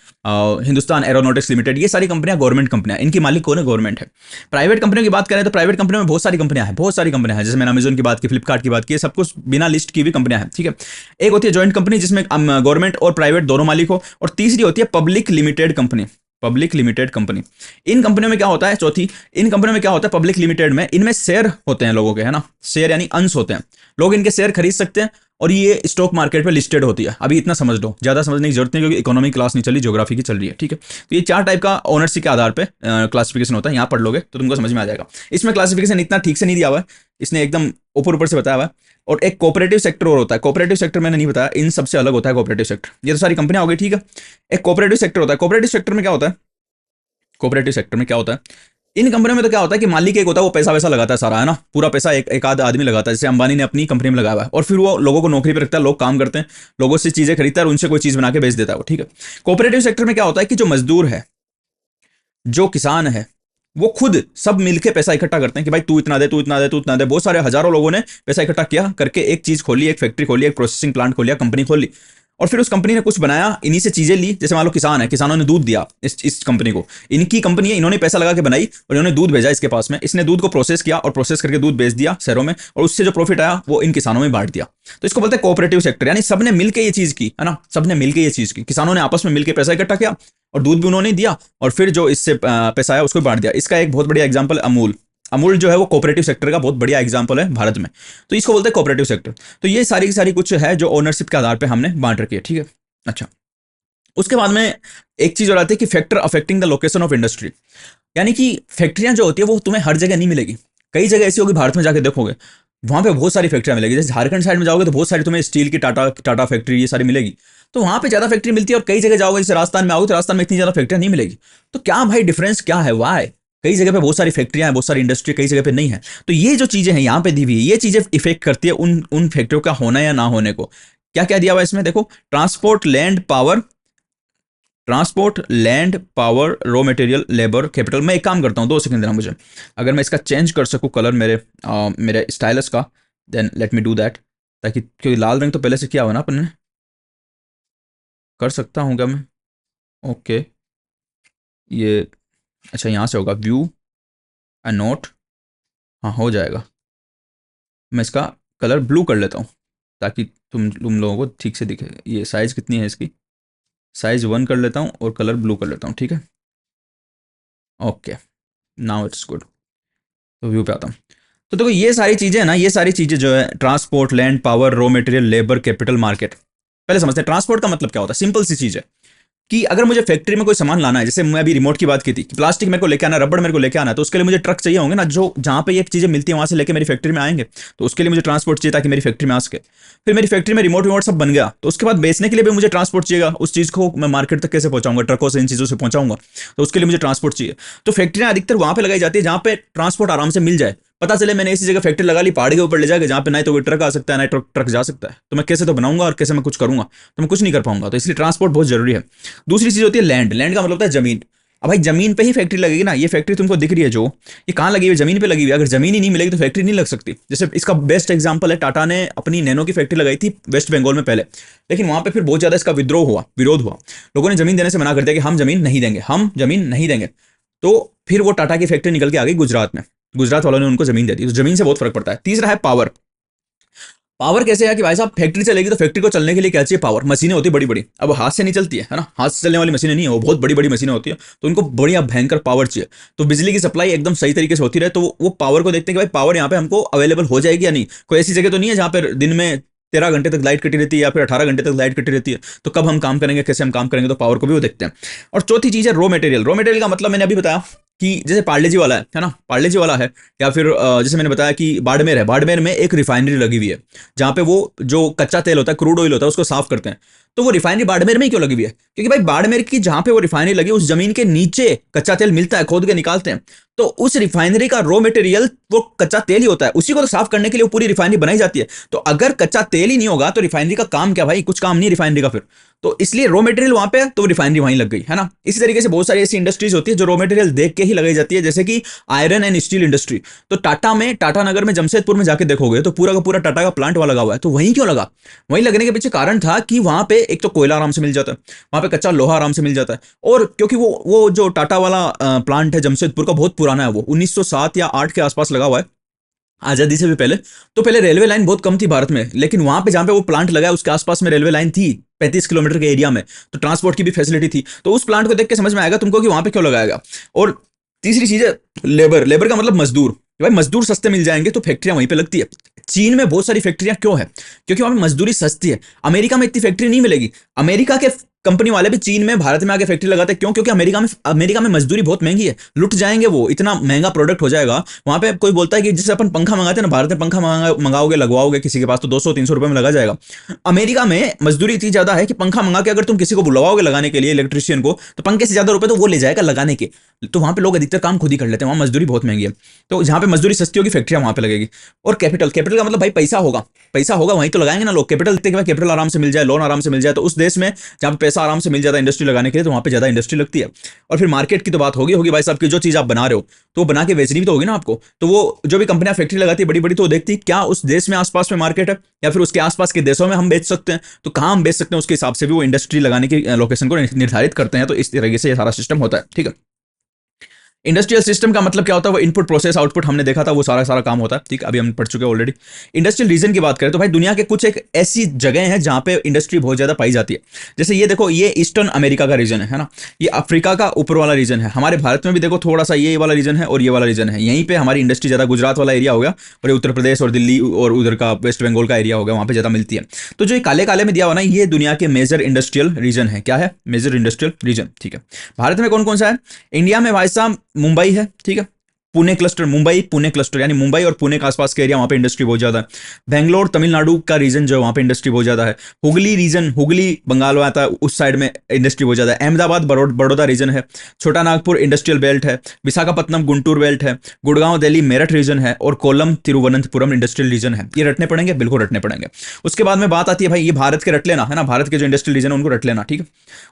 हिंदुस्तान एरोनॉटिक्स लिमिटेड। ये सारी कंपनियां गवर्नमेंट कंपनियां, इनकी मालिक कौन है, गवर्नमेंट है। प्राइवेट कंपनियों की बात करें तो प्राइवेट कंपनियों में बहुत सारी कंपनियां हैं, बहुत सारी कंपनियां हैं। जैसे मैंने अमेजन की बात की, फ्लिपकार्ट की बात की, सब कुछ बिना लिस्ट की भी कंपनियां हैं। ठीक है। एक होती है जॉइंट कंपनी जिसमें गवर्नमेंट और प्राइवेट दोनों मालिक हो, और तीसरी होती है public limited company, public limited company. इन कंपनियों में क्या होता है, चौथी, इन कंपनियों में क्या होता है, पब्लिक लिमिटेड में इनमें शेयर होते हैं लोगों के, है ना, शेयर यानी अंश होते हैं, लोग इनके शेयर खरीद सकते हैं, और ये स्टॉक मार्केट पे लिस्टेड होती है। अभी इतना समझ लो, ज्यादा समझने की जरूरत नहीं, क्योंकि इकोनॉमिक क्लास नहीं चली, ज्योग्राफी की चल रही है। ठीक है। तो ये 4 टाइप का ओनरशिप के आधार पे क्लासिफिकेशन होता है। यहाँ पढ़ लोगे तो तुमको समझ में आ जाएगा। इसमें क्लासिफिकेशन इतना ठीक से नहीं दिया हुआ है, इसने एकदम ऊपर ऊपर से बताया हुआ है। और एक कोऑपरेटिव सेक्टर और होता है, कोऑपरेटिव सेक्टर मैंने नहीं बताया, इन सबसे अलग होता है कोऑपरेटिव सेक्टर। ये तो सारी कंपनियां हो गई। ठीक है। एक कोऑपरेटिव सेक्टर होता है। कोऑपरेटिव सेक्टर में क्या होता है, कोऑपरेटिव सेक्टर में क्या होता है, इन कंपनियों में तो क्या होता है कि मालिक एक होता है, वो पैसा वैसा लगाता है सारा, है ना, पूरा पैसा एक आध आदमी लगाता है। जैसे अंबानी ने अपनी कंपनी में लगाया हुआ है, और फिर वो लोगों को नौकरी पर रखता है, लोग काम करते हैं, लोगों से चीजें खरीदता है और उनसे कोई चीज बना के बेच देता है वो। ठीक है। कोऑपरेटिव सेक्टर में क्या होता है कि जो मजदूर है, जो किसान है, वो खुद सब मिलके पैसा इकट्ठा करते हैं कि भाई तू इतना दे, तू इतना दे, तू इतना दे। बहुत सारे हजारों लोगों ने पैसा इकट्ठा किया करके एक चीज खोली, एक फैक्ट्री खोली, एक प्रोसेसिंग प्लांट खोलिया, कंपनी खोली, और फिर उस कंपनी ने कुछ बनाया, इन्हीं से चीजें ली। जैसे मान लो किसान है, किसानों ने दूध दिया इस कंपनी को, इनकी कंपनी है, इन्होंने पैसा लगा के बनाई, और इन्होंने दूध भेजा इसके पास में, इसने दूध को प्रोसेस किया और प्रोसेस करके दूध बेच दिया शहरों में, और उससे जो प्रॉफिट आया वो इन किसानों में बांट दिया। तो इसको बोलते हैं कोऑपरेटिव सेक्टर, यानी सबने मिलकर ये चीज की, है ना, सबने मिलकर ये चीज की, किसानों ने आपस में मिलकर पैसा इकट्ठा किया, और दूध भी उन्होंने दिया, और फिर जो इससे पैसा आया उसको बांट दिया। इसका एक बहुत बढ़िया एग्जाम्पल अमूल, अमूल जो है वो कोऑपरेटिव सेक्टर का बहुत बढ़िया एग्जांपल है भारत में। तो इसको बोलते हैं कोऑपरेटिव सेक्टर। तो ये सारी की सारी कुछ है जो ओनरशिप के आधार पे हमने बांट रखी है। ठीक है। अच्छा, उसके बाद में एक चीज और आती है कि factor affecting the location of industry, यानी कि फैक्ट्रियां जो होती है वो तुम्हें हर जगह नहीं मिलेगी। कई जगह ऐसी होगी भारत में, जाके देखोगे वहां पे बहुत सारी फैक्ट्रियां मिलेगी। जैसे झारखंड साइड में जाओगे तो बहुत सारी तुम्हें स्टील की टाटा टाटा फैक्ट्री ये सारी मिलेगी, तो वहां पे ज्यादा फैक्ट्री मिलती है। और कई जगह जाओगे, जैसे राजस्थान में आओगे तो राजस्थान में इतनी ज्यादा फैक्ट्रियां नहीं मिलेगी। तो क्या भाई डिफरेंस क्या है, वाई? कई जगह पे बहुत सारी फैक्ट्रियां हैं, बहुत सारी इंडस्ट्री, कई जगह पे नहीं है। तो ये जो चीजें हैं यहाँ पे दी हुई, ये चीजें इफेक्ट करती है उन उन फैक्ट्रियों का होना या ना होने को। क्या क्या दिया हुआ है इसमें, देखो, transport, land, power, transport, land, power, raw material, labour, capital. मैं एक काम करता हूँ, 2 सेकंड देना मुझे, अगर मैं इसका चेंज कर सकूँ कलर मेरे स्टाइलस का, then let me do that, ताकि, क्योंकि लाल रंग तो पहले से किया हुआ ना अपन ने, कर सकता हूँ क्या मैं? ओके, ये, अच्छा यहाँ से होगा, व्यू एंड नोट, हाँ हो जाएगा। मैं इसका कलर ब्लू कर लेता हूँ ताकि तुम लोगों को ठीक से दिखे। ये साइज़ कितनी है इसकी, साइज़ 1 कर लेता हूँ और कलर ब्लू कर लेता हूँ। ठीक है। Okay, now it's good. तो व्यू पे आता हूँ। तो देखो ये सारी चीज़ें ना, ये सारी चीज़ें जो है, transport, land, power, raw material, labour, capital, market, पहले समझते हैं ट्रांसपोर्ट का मतलब क्या होता है। सिंपल सी चीज़ है कि अगर मुझे फैक्ट्री में कोई सामान लाना है, जैसे मैं अभी रिमोट की बात की थी कि प्लास्टिक मेरे को लेके आना, रबड़ मेरे को लेके आना, तो उसके लिए मुझे ट्रक चाहिए होंगे ना, जो जहाँ पे ये चीज़ें मिलती है वहाँ से लेके मेरी फैक्ट्री में आएंगे। तो उसके लिए मुझे ट्रांसपोर्ट चाहिए ताकि मेरी फैक्ट्री में आ सके। फिर मेरी फैक्ट्री में रिमोट विमोट सब बन गया, तो उसके बाद बेचने के लिए भी मुझे ट्रांसपोर्ट चाहिएगा। उस चीज़ को मैं मार्केट तक कैसे पहुंचाऊंगा, ट्रकों से, इन चीज़ों से पहुंचाऊंगा, तो उसके लिए मुझे ट्रांसपोर्ट चाहिए। तो फैक्ट्रियाँ अधिकतर वहाँ पे लगाई जाती है जहाँ पे ट्रांसपोर्ट आराम से मिल जाए। पता चले मैंने ऐसी जगह फैक्ट्री लगा ली पहाड़ के ऊपर ले जाके, जहाँ पे ना तो कोई ट्रक आ सकता है, ना ट्रक जा सकता है, तो मैं कैसे तो बनाऊंगा और कैसे मैं कुछ करूंगा, तो मैं कुछ नहीं कर पाऊंगा। तो इसलिए ट्रांसपोर्ट बहुत जरूरी है। दूसरी चीज होती है लैंड। लैंड का मतलब होता है जमीन। अब भाई जमीन पे ही फैक्ट्री लगेगी ना। ये फैक्ट्री तुमको दिख रही है जो, ये कहाँ लगी हुई है, जमीन पे लगी हुई है। अगर जमीन ही नहीं मिलेगी तो फैक्ट्री नहीं लग सकती। जैसे इसका बेस्ट एग्जांपल है, टाटा ने अपनी नैनो की फैक्ट्री लगाई थी वेस्ट बंगाल में पहले, लेकिन वहां पे फिर बहुत ज्यादा इसका विरोध हुआ। लोगों ने जमीन देने से मना कर दिया कि हम जमीन नहीं देंगे, हम जमीन नहीं देंगे। तो फिर वो टाटा की फैक्ट्री निकल के आ गई गुजरात में, गुजरात वालों ने उनको जमीन दे दी। तो जमीन से बहुत फर्क पड़ता है। तीसरा है पावर। पावर कैसे है कि भाई साहब फैक्ट्री चलेगी तो फैक्ट्री को चलने के लिए क्या चाहिए? पावर। मशीनें होती है बड़ी बड़ी, अब हाथ से नहीं चलती है ना, हाथ से चलने वाली मशीनें नहीं है वो, बहुत बड़ी बड़ी मशीनें होती है, तो उनको बढ़िया भयंकर पावर चाहिए। तो बिजली की सप्लाई एकदम सही तरीके से होती रहे, तो वो पावर को देखते हैं कि भाई पावर यहाँ पे हमको अवेलेबल हो जाएगी या नहीं। कोई ऐसी जगह तो नहीं है जहाँ पर दिन में 13 घंटे तक लाइट कटी रहती है या फिर 18 घंटे तक लाइट कटी रहती है, तो कब हम काम करेंगे, कैसे हम काम करेंगे, तो पावर को भी वो देखते हैं। और चौथी चीज है रॉ मटेरियल। रॉ मटेरियल का मतलब मैंने अभी बताया कि जैसे पार्ले जी वाला है ना, पार्ले जी वाला है, या फिर जैसे मैंने बताया कि बाड़मेर है, बाड़मेर में एक रिफाइनरी लगी हुई है जहां पे वो जो कच्चा तेल होता है, क्रूड ऑयल होता है, उसको साफ करते हैं। तो वो रिफाइनरी बाड़मेर में ही क्यों लगी हुई है? क्योंकि भाई बाड़मेर की जहां पे वो रिफाइनरी लगी उस जमीन के नीचे कच्चा तेल मिलता है, खोद के निकालते हैं, तो उस रिफाइनरी का रॉ मटेरियल वो कच्चा तेल ही होता है, उसी को तो साफ करने के लिए वो पूरी रिफाइनरी बनाई जाती है। तो अगर कच्चा तेल ही नहीं होगा तो रिफाइनरी का काम क्या भाई? कुछ काम नहीं रिफाइनरी का फिर। तो इसलिए रॉ मटेरियल वहां पे, तो रिफाइनरी वहीं लग गई है ना। इसी तरीके से बहुत सारी ऐसी इंडस्ट्रीज होती है जो रॉ मटेरियल देख के ही लगाई जाती है, जैसे कि आयरन एंड स्टील इंडस्ट्री। तो टाटा में, टाटा नगर में, जमशेदपुर में जाके देखोगे तो पूरा का पूरा टाटा का प्लांट वहां लगा हुआ है। तो वहीं क्यों लगा? वहीं लगने के पीछे कारण था कि वहां पे एक तो कोयला आराम से मिल जाता है, वहां पे कच्चा लोहा आराम से मिल जाता है, और क्योंकि वो जो टाटा वाला प्लांट है जमशेदपुर का, बहुत पुराना है, वो 1907 या 8 के आसपास लगा हुआ है, आजादी से भी पहले। तो पहले रेलवे लाइन बहुत कम थी भारत में, लेकिन वहां पे जहां पे वो प्लांट लगा है उसके आसपास में रेलवे लाइन थी 35 किलोमीटर के एरिया में, तो ट्रांसपोर्ट की भी फैसिलिटी थी। तो उस प्लांट को देख के समझ में आएगा तुमको कि वहां पे क्यों लगाएगा। और तीसरी चीज है लेबर। लेबर का मतलब मजदूर। भाई मजदूर सस्ते मिल जाएंगे तो फैक्ट्रियां वहीं पे लगती है। चीन में बहुत सारी फैक्ट्रियां क्यों है? क्योंकि वहां पे मजदूरी सस्ती है। अमेरिका में इतनी फैक्ट्री नहीं मिलेगी। अमेरिका के कंपनी वाले भी चीन में, भारत में आके फैक्ट्री लगाते हैं। क्यों? क्योंकि अमेरिका में मजदूरी बहुत महंगी है, लुट जाएंगे वो, इतना महंगा प्रोडक्ट हो जाएगा वहां पे। कोई बोलता है कि जैसे अपन पंखा मंगाते हैं ना, भारत में पंखा मंगाओगे, लगवाओगे किसी के पास तो 200-300 रुपए में लगा जाएगा। अमेरिका में मजदूरी इतनी ज्यादा है कि पंखा मंगा के अगर तुम किसी को बुलवाओगे लगाने के लिए, इलेक्ट्रिशियन को, तो पंखे से ज्यादा रुपए तो वो ले जाएगा लगाने के। तो वहां पे लोग अधिकतर काम खुद ही कर लेते हैं, वहां मजदूरी बहुत महंगी है। तो जहां पे मजदूरी सस्ती होगी फैक्ट्रियां वहां पे लगेगी। और कैपिटल, कैपिटल का मतलब भाई पैसा होगा, पैसा होगा वहीं तो लगाएंगे ना लोग। कैपिटल देखते हैं कि कैपिटल आराम से मिल जाए, लोन आराम से मिल जाए, तो उस देश में जहां पे पैसा आराम से मिल जाता है इंडस्ट्री लगाने के लिए, तो वहां पे ज्यादा इंडस्ट्री लगती है। और फिर मार्केट की तो बात होगी होगी भाई साहब की, जो चीज आप बना रहे हो तो वो बना के बेचनी भी तो होगी ना आपको। तो वो जो भी कंपनियां फैक्ट्री लगाती है बड़ी बड़ी, तो वो देखती है क्या उस देश में आसपास में मार्केट है, या फिर उसके आसपास के देशों में हम बेच सकते हैं, तो कहाँ हम बेच सकते हैं, उसके हिसाब से भी वो इंडस्ट्री लगाने की लोकेशन को निर्धारित करते हैं। तो इस तरीके से ये सारा सिस्टम होता है, ठीक है। इंडस्ट्रियल सिस्टम का मतलब क्या होता है? वो इनपुट प्रोसेस आउटपुट हमने देखा था, वो सारा सारा काम होता है, ठीक। अभी हम पढ़ चुके हैं ऑलरेडी। इंडस्ट्रियल रीजन की बात करें तो भाई दुनिया के कुछ एक ऐसी जगह है जहां पे इंडस्ट्री बहुत ज्यादा पाई जाती है। जैसे ये देखो, ये ईस्टर्न अमेरिका का रीजन है ना, ये अफ्रीका का ऊपर वाला रीजन है। हमारे भारत में भी देखो थोड़ा सा ये वाला रीजन है और ये वाला रीजन है, यहीं पे हमारी इंडस्ट्री ज्यादा, गुजरात वाला एरिया हो गया, और ये उत्तर प्रदेश और दिल्ली और उधर का वेस्ट बंगाल का एरिया हो गया, वहां पे ज्यादा मिलती है। तो जो ये काले काले में दिया हुआ ना, ये दुनिया के मेजर इंडस्ट्रियल रीजन है। क्या है? मेजर इंडस्ट्रियल रीजन, ठीक है। भारत में कौन कौन सा है? इंडिया में भाई साहब मुंबई है, ठीक है। पुणे क्लस्टर, मुंबई पुणे क्लस्टर, यानी मुंबई और पुणे के आसपास के एरिया, वहां पे इंडस्ट्री बहुत ज्यादा है। बेंगलोर तमिलनाडु का रीजन जो है वहां पे इंडस्ट्री बहुत ज्यादा है। हुगली रीजन, हुगली बंगाल में आता है, उस साइड में इंडस्ट्री बहुत ज्यादा है। अहमदाबाद बड़ौदा रीजन है। छोटा नागपुर इंडस्ट्रियल बेल्ट है। विशाखापट्टनम गुंटूर बेल्ट है। गुड़गांव दिल्ली मेरठ रीजन है। और कोलम तिरुवनंतपुरम इंडस्ट्रियल रीजन है। ये रटने पड़ेंगे, बिल्कुल रटने पड़ेंगे। उसके बाद में बात आती है भाई, ये भारत के रट लेना है ना, भारत के जो इंडस्ट्रियल रीजन है उनको रट लेना, ठीक है।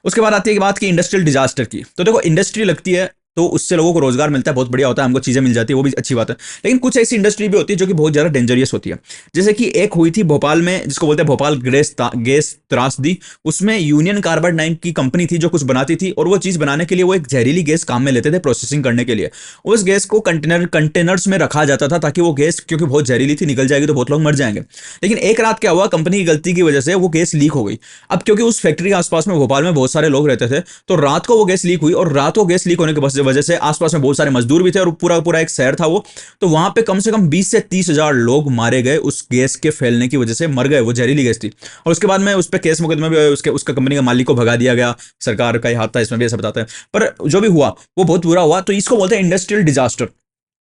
उसके बाद आती है बात की इंडस्ट्रियल डिजास्टर की। तो देखो इंडस्ट्री लगती है तो उससे लोगों को रोजगार मिलता है, बहुत बढ़िया होता है, हमको चीजें मिल जाती है, वो भी अच्छी बात है। लेकिन कुछ ऐसी इंडस्ट्री भी होती है जो कि बहुत ज्यादा डेंजरियस होती है। जैसे कि एक हुई थी भोपाल में, जिसको बोलते हैं भोपाल गैस त्रासदी। उसमें यूनियन कार्बाइड नाम की कंपनी थी जो कुछ बनाती थी, और वो चीज बनाने के लिए वो एक जहरीली गैस काम में लेते थे प्रोसेसिंग करने के लिए। उस गैस को कंटेनर्स में रखा जाता था ताकि वो गैस, क्योंकि बहुत जहरीली थी, निकल जाएगी तो बहुत लोग मर जाएंगे। लेकिन एक रात क्या हुआ, कंपनी की गलती की वजह से वो गैस लीक हो गई। अब क्योंकि उस फैक्ट्री के आसपास में भोपाल में बहुत सारे लोग रहते थे, तो रात को वो गैस लीक हुई, और रात को गैस लीक होने की वजह से आसपास में बहुत सारे मजदूर भी थे और पूरा पूरा एक शहर था वो। तो वहां पे कम से कम 20 से 30 हजार लोग मारे गए उस गैस के फैलने की वजह से, मर गए, वो जहरीली गैस थी। और उसके बाद में उस पर केस मुकदमा भी, उसका कंपनी का मालिक को भगा दिया गया, सरकार का ही हाथ था इसमें भी, ऐसा बताते हैं। पर जो भी हुआ वो बहुत बुरा हुआ। तो इसको बोलते हैं इंडस्ट्रियल डिजास्टर।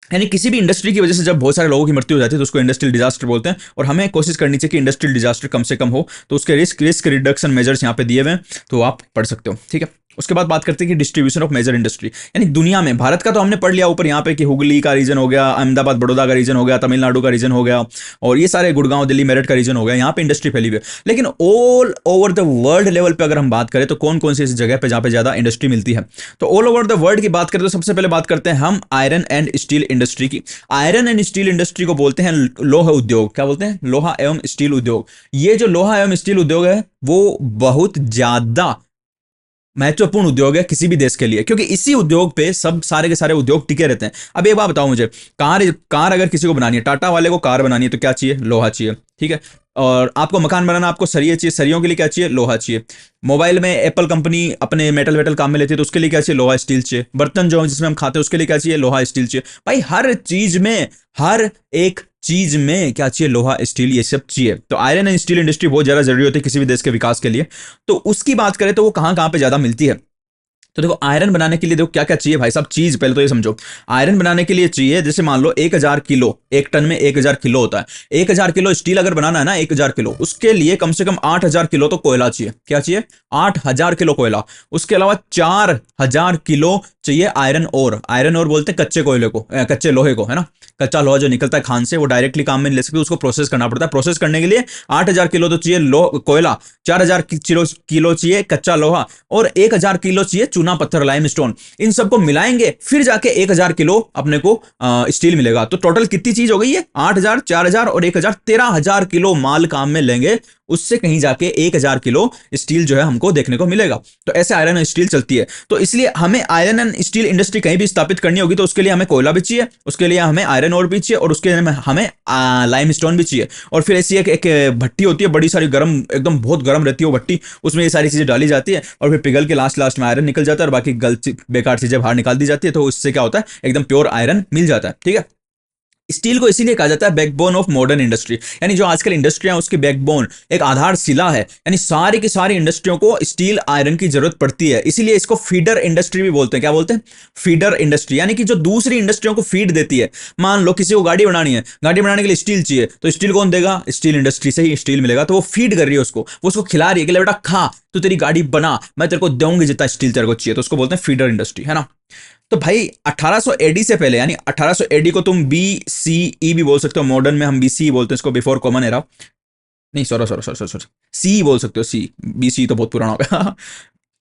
यानी किसी भी इंडस्ट्री की वजह से जब बहुत सारे लोगों की मृत्यु हो जाती है तो उसको इंडस्ट्रियल डिजास्टर बोलते हैं। और हमें कोशिश करनी चाहिए कि इंडस्ट्रियल डिजास्टर कम से कम हो। तो उसके रिस्क रिडक्शन मेजर्स यहाँ पे दिए हुए हैं, तो आप पढ़ सकते हो, ठीक है। उसके बाद बात करते हैं कि डिस्ट्रीब्यूशन ऑफ मेजर इंडस्ट्री, यानी दुनिया में भारत का तो हमने पढ़ लिया ऊपर यहाँ पे कि हुगली का रीजन हो गया, अहमदाबाद बड़ौदा का रीजन हो गया, तमिलनाडु का रीजन हो गया, और ये सारे गुड़गांव दिल्ली मेरठ का रीजन हो गया, यहाँ पे इंडस्ट्री फैली हुई है। लेकिन all over the world level पे अगर हम बात करें तो कौन कौन सी ऐसी जगह पे जहाँ पे ज्यादा इंडस्ट्री मिलती है, तो ऑल ओवर द वर्ल्ड की बात करें तो सबसे पहले बात करते हैं हम आयरन एंड स्टील इंडस्ट्री की। आयरन एंड स्टील इंडस्ट्री को बोलते हैं लोहा उद्योग। क्या बोलते हैं? लोहा एवं स्टील उद्योग। ये जो लोहा एवं स्टील उद्योग है वो बहुत ज्यादा महत्वपूर्ण उद्योग है किसी भी देश के लिए, क्योंकि इसी उद्योग पे सब सारे के सारे उद्योग टिके रहते हैं। अब एक बात बताओ मुझे, कार कार अगर किसी को बनानी है, टाटा वाले को कार बनानी है तो क्या चाहिए? लोहा चाहिए, ठीक है। और आपको मकान बनाना, आपको सरिये चाहिए, सरियों के लिए क्या चाहिए? लोहा चाहिए। मोबाइल में एप्पल कंपनी अपने मेटल वेटल काम में लेती है, तो उसके लिए क्या चाहिए? लोहा स्टील चाहिए। बर्तन जो जिसमें हम खाते हैं उसके लिए क्या चाहिए? लोहा स्टील चाहिए। भाई हर चीज में, हर एक चीज में क्या चाहिए? लोहा स्टील, ये सब चाहिए। तो आयरन एंड स्टील इंडस्ट्री बहुत ज्यादा जरूरी होती है किसी भी देश के विकास के लिए। तो उसकी बात करें तो वो कहां कहां पे ज्यादा मिलती है? तो देखो आयरन बनाने के लिए देखो क्या क्या चाहिए भाई साहब, चीज पहले तो ये समझो। आयरन बनाने के लिए चाहिए, जैसे मान लो 1000 किलो, एक टन में 1000 किलो होता है। 1000 किलो स्टील अगर बनाना है ना, 1000 किलो, उसके लिए कम से कम 8000 किलो तो कोयला चाहिए। क्या चाहिए? 8000 किलो कोयला। उसके अलावा 4000 किलो चाहिए आयरन ओर। आयरन ओर बोलते हैं कच्चे कोयले को, कच्चे लोहे को, है ना। कच्चा लोहा जो निकलता है खान से, वो डायरेक्टली काम में नहीं ले सकते, उसको प्रोसेस करना पड़ता है। प्रोसेस करने के लिए 8000 किलो तो चाहिए कोयला, 4000 किलो चाहिए कच्चा लोहा, और 1000 किलो चाहिए चूना पत्थर, लाइमस्टोन। इन सबको मिलाएंगे फिर जाके 1000 किलो अपने को स्टील मिलेगा। तो टोटल कितनी चीज हो गई है? 8000, 4000 और 1000, 13000 किलो माल काम में लेंगे, उससे कहीं जाके 1000 किलो स्टील जो है हमको देखने को मिलेगा। तो ऐसे आयरन एंड स्टील चलती है। तो इसलिए हमें आयरन एंड स्टील इंडस्ट्री कहीं भी स्थापित करनी होगी तो उसके लिए हमें कोयला भी चाहिए, उसके लिए हमें आयरन ओर भी चाहिए, और उसके लिए हमें लाइमस्टोन भी चाहिए। और फिर ऐसी एक भट्टी होती है बड़ी सारी, गर्म, एकदम बहुत गर्म रहती है वो भट्टी, उसमें ये सारी चीजें डाली जाती है, और फिर पिघल के लास्ट में आयरन निकल जाता है, और बाकी गलत बेकार चीजें बाहर निकाल दी जाती है। तो उससे क्या होता है? एकदम प्योर आयरन मिल जाता है। ठीक है। स्टील को इसीलिए कहा जाता है बैकबोन ऑफ मॉडर्न इंडस्ट्री, यानी जो आजकल इंडस्ट्रियां उसकी बैकबोन, एक आधारशिला है। यानी सारी की सारी इंडस्ट्रियों को स्टील आयरन की जरूरत पड़ती है, इसीलिए इसको फीडर इंडस्ट्री भी बोलते हैं। क्या बोलते हैं? फीडर इंडस्ट्री, यानी कि जो दूसरी इंडस्ट्रियों को फीड देती है। मान लो किसी को गाड़ी बनानी है, गाड़ी बनाने के लिए स्टील चाहिए, तो स्टील कौन देगा? स्टील इंडस्ट्री से ही स्टील मिलेगा। तो वो फीड कर रही है उसको, वो उसको खिला रही है कि बेटा खा, तो तेरी गाड़ी बना, मैं तेरे को दूंगी जितना स्टील तेरे को चाहिए। तो उसको बोलते हैं फीडर इंडस्ट्री, है ना। तो भाई 1800 एडी से पहले, यानी 1800 एडी को तुम बी सी ई भी बोल सकते हो, मॉडर्न में हम बी सी बोलते हैं इसको, बिफोर कॉमन एरा। नहीं, सॉरी, सी बोल सकते हो, सी। बी सी तो बहुत पुराना हो गया।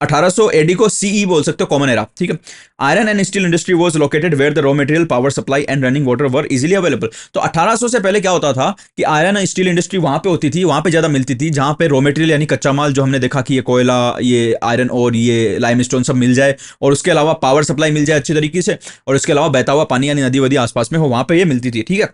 1800 एडी को सीई बोल सकते हो, कॉमन एरा। ठीक है। Iron and steel industry was located where the raw material, power supply and running water were easily available. तो 1800 से पहले क्या होता था कि आयरन एंड स्टील इंडस्ट्री वहां पे होती थी, वहां पे ज्यादा मिलती थी जहां पे रॉ मटेरियल यानी कच्चा माल, जो हमने देखा कि ये कोयला, ये आयरन और ये लाइमस्टोन सब मिल जाए, और उसके अलावा पावर सप्लाई मिल जाए अच्छी तरीके से, और उसके अलावा बहता हुआ पानी यानी नदी वदी आसपास में हो, वहां पे ये मिलती थी। ठीक है।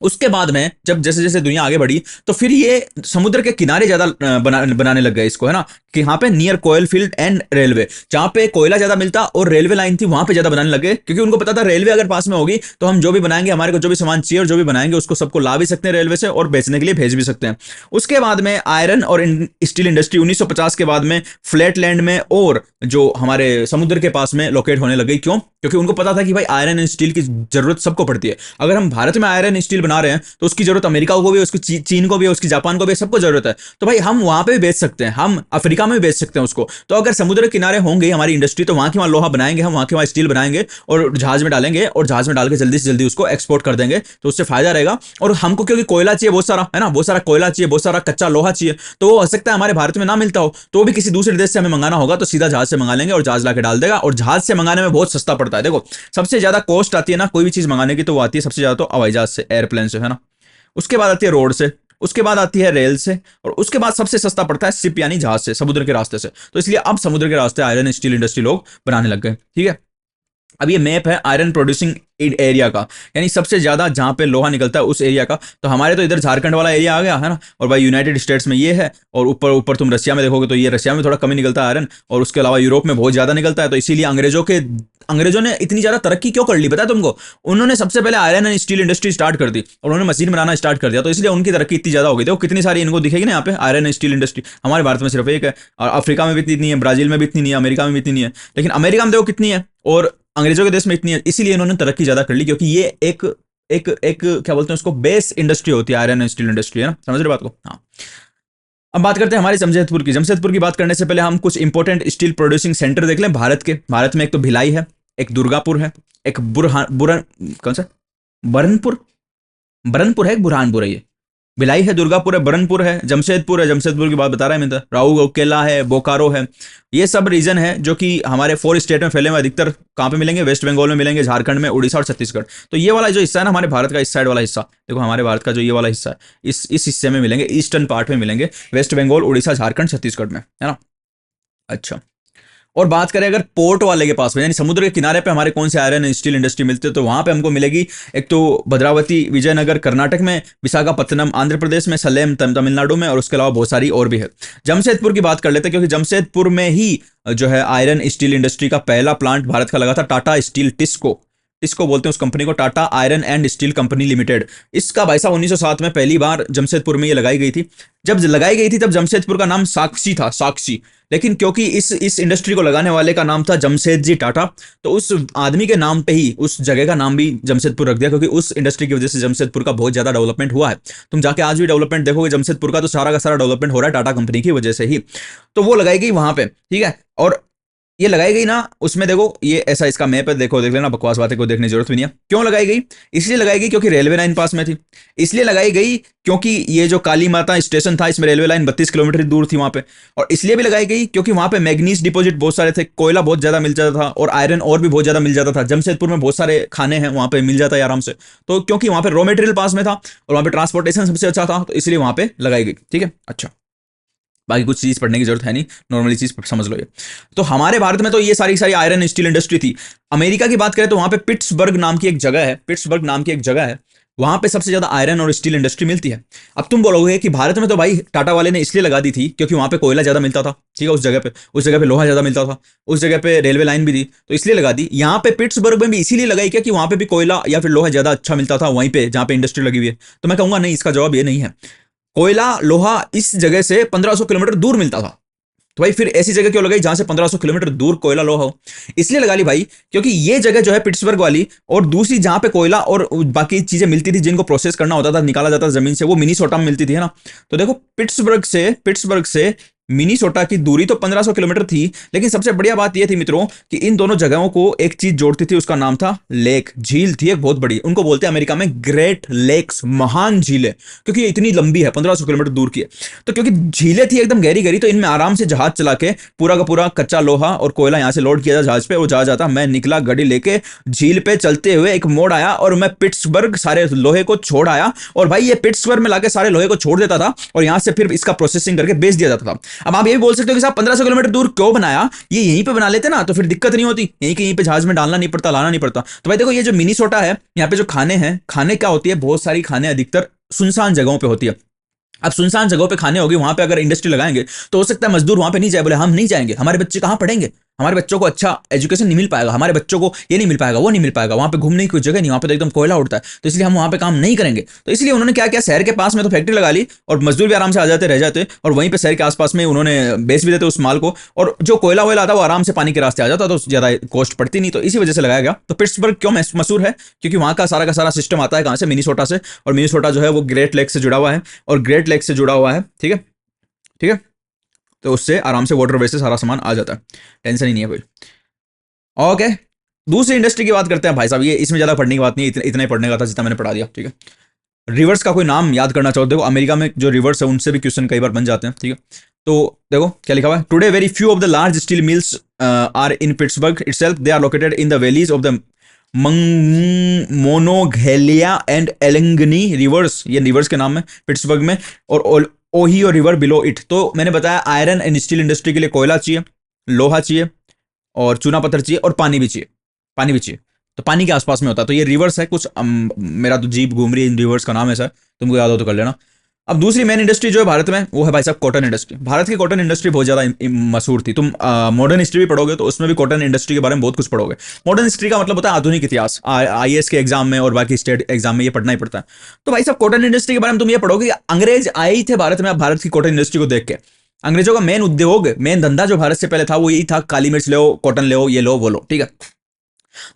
उसके बाद में जब जैसे जैसे दुनिया आगे बढ़ी, तो फिर ये समुद्र के किनारे ज्यादा बनाने लग गए इसको, है ना। कि यहाँ पे near coal field and railway, जहां पे कोयला ज्यादा मिलता और रेलवे लाइन थी, वहां पे ज्यादा बनाने लगे, क्योंकि उनको पता था रेलवे अगर पास में होगी तो हम जो भी बनाएंगे, हमारे को जो भी सामान चाहिए और जो भी बनाएंगे उसको सबको ला भी सकते हैं रेलवे से, और बेचने के लिए भेज भी सकते हैं। उसके बाद में आयरन और स्टील इंडस्ट्री 1950 के बाद में फ्लैट लैंड में और जो हमारे समुद्र के पास में लोकेट होने लगी। क्यों? क्योंकि उनको पता था कि भाई आयरन एंड स्टील की जरूरत सबको पड़ती है। अगर हम भारत में आयरन स्टील बना रहे हैं तो उसकी जरूरत अमेरिका को भी, उसकी चीन को भी, उसकी जापान को भी, सबको जरूरत है। तो भाई हम वहां पे भी बेच सकते हैं, हम अफ्रीका में भी बेच सकते हैं उसको। तो अगर समुद्र किनारे होंगे हमारी इंडस्ट्री, तो वहां की वहां लोहा बनाएंगे हम, वहां की वहां स्टील बनाएंगे और जहाज में डालेंगे, और जहाज में डाल के जल्दी से जल्दी उसको एक्सपोर्ट कर देंगे, तो उससे फायदा रहेगा। और हमको क्योंकि कोयला चाहिए बहुत सारा, है ना, बहुत सारा कोयला चाहिए, बहुत सारा कच्चा लोहा चाहिए, तो वो हो सकता है हमारे भारत में ना मिलता हो, तो वो भी किसी दूसरे देश से हमें मंगाना होगा, तो सीधा जहाज से मंगा लेंगे और जहाज लाके डाल देगा। और जहाज से मंगाने में बहुत सस्ता पड़ता है। देखो सबसे ज्यादा कॉस्ट आती है ना कोई भी चीज मंगाने की, तो वो आती है सबसे ज्यादा तो हवाई जहाज से, एयरप्लेन से, है ना। उसके बाद आती है रोड से, उसके बाद आती है रेल से, और उसके बाद सबसे सस्ता पड़ता है शिप यानी जहाज से, समुद्र के रास्ते से। तो इसलिए अब समुद्र के रास्ते आयरन स्टील इंडस्ट्री लोग बनाने लग गए। ठीक है। अब ये मैप है आयरन प्रोड्यूसिंग एरिया का, यानी सबसे ज्यादा जहां पे लोहा निकलता है उस एरिया का। तो हमारे तो इधर झारखंड वाला एरिया आ गया, है ना। और भाई यूनाइटेड स्टेट्स में ये है, और ऊपर ऊपर तुम रशिया में देखोगे तो ये रशिया में थोड़ा कम ही निकलता है आयरन, और उसके अलावा यूरोप में बहुत ज्यादा निकलता है। तो इसीलिए अंग्रेजों ने इतनी ज्यादा तरक्की क्यों कर ली पता है तुमको? उन्होंने सबसे पहले iron and steel industry start कर दी, और उन्होंने मशीन बनाना स्टार्ट कर दिया, तो इसलिए उनकी तरक्की इतनी ज्यादा हो गई। देखो कितनी सारी इनको दिखेगी ना यहाँ पे आयरन एंड स्टील इंडस्ट्री। हमारे भारत में सिर्फ एक है, और अफ्रीका में भी इतनी नहीं है, ब्राजील में भी इतनी नहीं है, अमेरिका में भी इतनी नहीं है, लेकिन अमेरिका में देखो कितनी है, और अंग्रेजों के देश में इतनी है। इसीलिए इन्होंने तरक्की ज्यादा कर ली, क्योंकि ये एक एक एक क्या बोलते हैं उसको, बेस इंडस्ट्री होती है आयरन एंड स्टील इंडस्ट्री, है ना। समझ रहे बात को? हाँ। अब बात करते हैं हमारे जमशेदपुर की। जमशेदपुर की बात करने से पहले हम कुछ इंपॉर्टेंट स्टील प्रोड्यूसिंग सेंटर देख लें भारत के। भारत में एक तो भिलाई है, एक दुर्गापुर है, एक बुरहान कौन सा, बरनपुर, बरनपुर है, एक बुरहानपुर है। ये भिलाई है, दुर्गापुर है, बरनपुर है, जमशेदपुर है। जमशेदपुर की बात बता रहा है मैं, राउरकेला है, बोकारो है। ये सब रीजन है जो कि हमारे 4 स्टेट में फैले हुए। अधिकतर कहाँ पे मिलेंगे? वेस्ट बंगाल में मिलेंगे, झारखंड में, उड़ीसा और छत्तीसगढ़। तो ये वाला जो हिस्सा है ना हमारे भारत का, इस साइड वाला हिस्सा देखो, हमारे भारत का जो ये वाला हिस्सा है, इस हिस्से में मिलेंगे, ईस्टर्न पार्ट में मिलेंगे, वेस्ट बंगाल, उड़ीसा, झारखंड, छत्तीसगढ़ में, है ना। अच्छा, और बात करें अगर पोर्ट वाले के पास में, यानी समुद्र के किनारे पे हमारे कौन से आयरन एंड स्टील इंडस्ट्री मिलती है, तो वहां पे हमको मिलेगी एक तो भद्रावती विजयनगर कर्नाटक में, विशाखापत्तनम आंध्र प्रदेश में, सलेम तमिलनाडु में, और उसके अलावा बहुत सारी और भी है। जमशेदपुर की बात कर लेते हैं, क्योंकि जमशेदपुर में ही जो है आयरन स्टील इंडस्ट्री का पहला प्लांट भारत का लगा था। टाटा स्टील, टिस्को बोलते हैं उस कंपनी को, Tata iron and steel company limited. इसका भाई साहब 1907 में पहली बार जमशेदपुर में ये लगाई गई थी। जब लगाई गई थी तब जमशेदपुर का नाम साक्षी था, साक्षी। लेकिन क्योंकि इस इंडस्ट्री को लगाने वाले का नाम था जमशेदजी टाटा, तो उस आदमी के नाम पे ही उस जगह का नाम भी जमशेदपुर रख दिया, क्योंकि उस इंडस्ट्री की वजह से जमशेदपुर का बहुत ज्यादा डेवलपमेंट हुआ है। तुम जाके आज भी डेवलपमेंट देखोगे जमशेदपुर का, तो सारा का सारा डेवलपमेंट हो रहा है टाटा कंपनी की वजह से ही। तो वो लगाई गई वहां पे, ठीक है। और ये लगाई गई ना, उसमें देखो ये ऐसा इसका मैप है, देखो देख लेना, बकवास बातें को देखने की जरूरत भी नहीं है। क्यों लगाई गई? इसलिए लगाई गई क्योंकि रेलवे लाइन पास में थी। इसलिए लगाई गई क्योंकि ये जो काली माता स्टेशन था, इसमें रेलवे लाइन 32 किलोमीटर दूर थी वहां पे। और इसलिए भी लगाई गई क्योंकि वहां पे मैग्नीज डिपॉजिट बहुत सारे थे, कोयला बहुत ज्यादा मिल जाता था, और आयरन और भी बहुत ज्यादा मिल जाता था। जमशेदपुर में बहुत सारे खाने हैं, वहां पे मिल जाता है आराम से। तो क्योंकि वहां पे रॉ मटेरियल पास में था और वहां पे ट्रांसपोर्टेशन सबसे अच्छा था, तो इसलिए वहां पे लगाई गई, ठीक है। अच्छा, बाकी कुछ चीज पढ़ने की जरूरत है नहीं, नॉर्मली चीज समझ लो ये। तो हमारे भारत में तो ये सारी सारी आयरन स्टील इंडस्ट्री थी। अमेरिका की बात करें तो वहां पे पिट्सबर्ग नाम की एक जगह है, पिट्सबर्ग नाम की एक जगह है, वहां पे सबसे ज्यादा आयरन और स्टील इंडस्ट्री मिलती है। अब तुम बोलोगे कि भारत में तो भाई टाटा वाले ने इसलिए लगा दी थी क्योंकि वहां पे कोयला ज्यादा मिलता था, ठीक है, उस जगह पे लोहा ज्यादा मिलता था, उस जगह पे रेलवे लाइन भी थी, तो इसलिए लगा दी। यहाँ पे पिट्सबर्ग में भी इसीलिए लगाई क्या कि वहां पे भी कोयला या फिर लोहा ज्यादा अच्छा मिलता था वहीं पे जहां पे इंडस्ट्री लगी हुई है। तो मैं कहूंगा नहीं, इसका जवाब ये नहीं है। कोयला लोहा इस जगह से 1500 किलोमीटर दूर मिलता था, तो भाई फिर ऐसी जगह क्यों लगाई जहां से 1500 किलोमीटर दूर कोयला लोहा हो? इसलिए लगा ली भाई क्योंकि ये जगह जो है पिट्सबर्ग वाली, और दूसरी जहां पे कोयला और बाकी चीजें मिलती थी जिनको प्रोसेस करना होता था, निकाला जाता था जमीन से, वो मिनीसोटा में मिलती थी, है ना। तो देखो पिट्सबर्ग से मिनीसोटा की दूरी तो 1500 किलोमीटर थी, लेकिन सबसे बढ़िया बात यह थी मित्रों कि इन दोनों जगहों को एक चीज जोड़ती थी, उसका नाम था लेक, झील थी एक बहुत बड़ी। उनको बोलते हैं अमेरिका में ग्रेट लेक्स, महान झीलें, क्योंकि ये इतनी लंबी है, 1500 किलोमीटर दूर की है। तो क्योंकि झीलें थी एकदम गहरी गहरी, तो इनमें आराम से जहाज चला के पूरा का पूरा कच्चा लोहा और कोयला यहां से लोड किया था जहाज पे। वो जहाज आता, मैं निकला गाड़ी लेके झील पे चलते हुए, एक मोड़ आया और मैं पिट्सबर्ग सारे लोहे को छोड़ आया, और भाई ये पिट्सबर्ग में लाके सारे लोहे को छोड़ देता था और यहां से फिर इसका प्रोसेसिंग करके बेच दिया जाता था। अब आप ये भी बोल सकते हो कि साहब 1500 किलोमीटर दूर क्यों बनाया, ये यहीं पे बना लेते ना तो फिर दिक्कत नहीं होती, यहीं पे जहाज में डालना नहीं पड़ता, लाना नहीं पड़ता। तो भाई देखो ये जो मिनीसोटा है, यहाँ पे जो खाने हैं, खाने क्या होती है, बहुत सारी खाने अधिकतर सुनसान जगहों पे होती है। अब सुनसान जगहों पे खाने होगी, वहां पे अगर इंडस्ट्री लगाएंगे तो हो सकता है मजदूर वहां पे नहीं जाए, बोले हम नहीं जाएंगे, हमारे बच्चे कहां पढ़ेंगे, हमारे बच्चों को अच्छा एजुकेशन नहीं मिल पाएगा, हमारे बच्चों को ये नहीं मिल पाएगा, वो नहीं मिल पाएगा, वहां पे घूमने की कोई जगह नहीं, वहां पे तो एकदम कोयला उड़ता है, तो इसलिए हम वहां पे काम नहीं करेंगे। तो इसलिए उन्होंने क्या किया, शहर के पास में तो फैक्ट्री लगा ली और मजदूर भी आराम से आ जाते रह जाते, और वहीं पे शहर के आसपास में उन्होंने बेच भी देते उस माल को, और जो कोयला वोयला आता वो आराम से पानी के रास्ते आ जाता, तो ज्यादा कॉस्ट पड़ती नहीं। तो इसी वजह से लगाया गया। तो पिट्सबर्ग क्यों मशहूर है, क्योंकि वहां का सारा सिस्टम आता है कहां से, मिनीसोटा से, और मिनीसोटा जो है वो ग्रेट लेक से जुड़ा हुआ है, और ग्रेट लेक से जुड़ा हुआ है, ठीक है, ठीक है। तो उससे आराम से वाटरवे से सारा सामान आ जाता है, टेंशन ही नहीं है कोई। ओके, दूसरी इंडस्ट्री की बात करते हैं भाई साहब। ये इसमें ज्यादा पढ़ने की बात नहीं है, इतना ही पढ़ने का था जितना मैंने पढ़ा दिया, ठीक है। रिवर्स का कोई नाम याद करना चाहो, देखो अमेरिका में जो रिवर्स है उनसे भी क्वेश्चन कई बार बन जाते हैं, ठीक है। तो देखो क्या लिखा हुआ है, today very few of the large steel mills are in Pittsburgh itself, they are located in the valleys of the Monongahela and Allegheny rivers, ये रिवर्स के नाम है पिट्सबर्ग में, और ओहियो रिवर बिलो इट। तो मैंने बताया आयरन एंड स्टील इंडस्ट्री के लिए कोयला चाहिए, लोहा चाहिए, और चूना पत्थर चाहिए, और पानी भी चाहिए, तो पानी के आसपास में होता है। तो ये रिवर्स है कुछ, मेरा तो जीप घूम रही है, इन रिवर्स का नाम ऐसा है, तुमको याद हो तो कर लेना। अब दूसरी मेन इंडस्ट्री जो है भारत में, वो है भाई साहब कॉटन इंडस्ट्री। भारत की कॉटन इंडस्ट्री बहुत ज्यादा मशहूर थी। तुम मॉडर्न हिस्ट्री भी पढ़ोगे तो उसमें भी कॉटन इंडस्ट्री के बारे में बहुत कुछ पढ़ोगे। मॉडर्न हिस्ट्री का मतलब होता है आधुनिक इतिहास, आईएएस के एग्जाम में और बाकी स्टेट एग्जाम में ये पढ़ना ही पड़ता है। तो भाई साहब कॉटन इंडस्ट्री के बारे में तुम ये पढ़ोगे, अंग्रेज आए ही थे भारत में। अब भारत की कॉटन इंडस्ट्री को देख के अंग्रेजों का मेन उद्योग, मेन धंधा जो भारत से पहले था वो यही था, काली मिर्च लो, कॉटन लो, ये लो वो लो, ठीक है।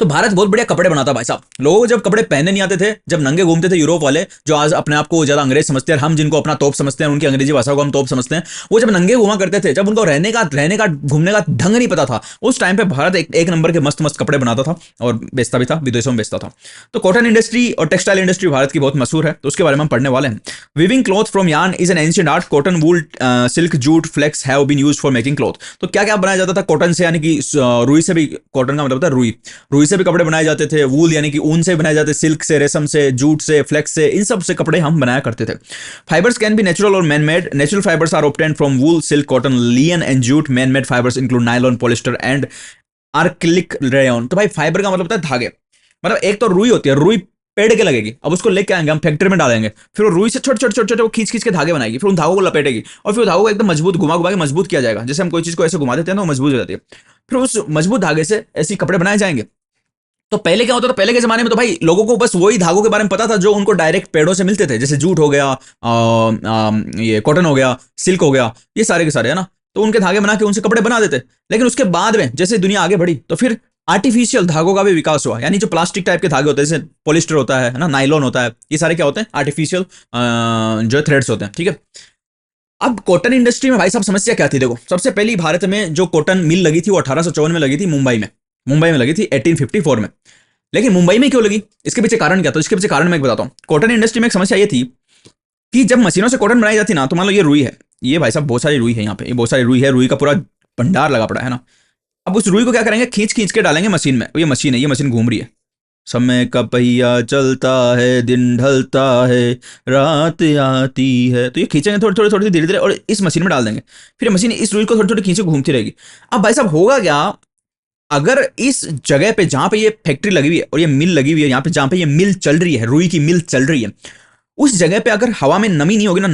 तो भारत बहुत बढ़िया कपड़े बनाता भाई साहब। लोगों को जब कपड़े पहनने नहीं आते थे, जब नंगे घूमते थे यूरोप वाले, जो आज अपने आप को ज्यादा अंग्रेज समझते हैं, हम जिनको अपना तोप समझते हैं, उनकी अंग्रेजी भाषा को हम तोप समझते हैं, वो जब नंगे घुमा करते थे, जब उनको रहने का घूमने का ढंग नहीं पता था, उस टाइम पे भारत एक नंबर के मस्त मस्त कपड़े बनाता था और बेचता भी था, विदेशों में बेचता था। तो कॉटन इंडस्ट्री और टेक्सटाइल इंडस्ट्री भारत की बहुत मशहूर है, तो उसके बारे में हम पढ़ने वाले हैं। Weaving cloth from yarn is an ancient art, cotton, wool, silk, jute, flax have been used for making cloth. तो क्या क्या बनाया जाता था कॉटन से, यानी कि रुई से भी, कॉटन का मतलब होता है रुई, रुई से भी कपड़े बनाए जाते थे, वूल यानी कि ऊन से बनाए जाते, सिल्क से, रेशम से, जूट से, फ्लेक्स से, इन सब से कपड़े हम बनाया करते थे। फाइबर्स कैन बी नेचुरल और man made. Natural fibres are obtained from wool, silk, cotton, linen and jute. Man made fibres include nylon, polyester and acrylic rayon. तो भाई फाइबर का मतलब होता है धागे। मतलब एक तो रुई होती है, रुई पेड़ के लगेगी, अब उसको लेके आएंगे हम फैक्ट्री में डालेंगे, फिर वो रुई से छोटे छोटे छोटे छोटे वो खींच खींच के धागे बनाएगी, फिर उन धागों को लपेटेगी और फिर धागों को एकदम मजबूत घुमा घुमा के मजबूत किया जाएगा। जैसे हम कोई चीज को ऐसे घुमा देते हैं ना, वो मजबूत हो जाती है। फिर उस मजबूत धागे से ऐसे कपड़े बनाए जाएंगे। तो पहले क्या होता था, पहले के जमाने में तो भाई लोगों को बस वही धागों के बारे में पता था जो उनको डायरेक्ट पेड़ों से मिलते थे, जैसे जूट हो गया, ये कॉटन हो गया, सिल्क हो गया, ये सारे के सारे, है ना। तो उनके धागे बना के उनसे कपड़े बना देते। लेकिन उसके बाद में जैसे दुनिया आगे बढ़ी तो फिर आर्टिफिशियल धागों का भी विकास हुआ, यानी जो प्लास्टिक टाइप के धागे होते हैं, जैसे पॉलिस्टर होता है ना, नाइलॉन होता है, ये सारे क्या होते हैं, आर्टिफिशियल जो थ्रेड्स होते हैं, ठीक है। अब कॉटन इंडस्ट्री में भाई साहब समस्या क्या थी, देखो सबसे पहली भारत में जो कॉटन मिल लगी थी वो 1854 में लगी थी, मुंबई में लगी थी 1854 में। लेकिन मुंबई में क्यों लगी, इसके पीछे कारण क्या था? इसके पीछे कारण मैं बताता हूँ। कॉटन इंडस्ट्री में एक समस्या ये थी कि जब मशीनों से कॉटन बनाई जाती ना, तो मान लो ये रुई है, ये भाई साहब बहुत सारी रुई है यहाँ पे, ये बहुत सारी रुई है, रुई का पूरा भंडार लगा पड़ा है ना। अब उस रुई को क्या करेंगे, खींच खींच के डालेंगे मशीन में। ये मशीन है, ये मशीन घूम रही है, समय का पहिया चलता है, दिन ढलता है, रात आती है। तो ये खींचेंगे थोड़ी थोड़ी थोड़ी धीरे धीरे और इस मशीन में डाल देंगे, फिर मशीन इस रुई को थोड़ी थोड़ी खींचे घूमती रहेगी। अब भाई साहब होगा क्या, अगर इस जगह पे जहां पे ये फैक्ट्री लगी हुई है और ये मिल लगी हुई है, यहाँ पे जहां पे ये मिल चल रही है, रुई की मिल चल रही है, उस जगह पे अगर हवा में नमी नहीं होगी ना,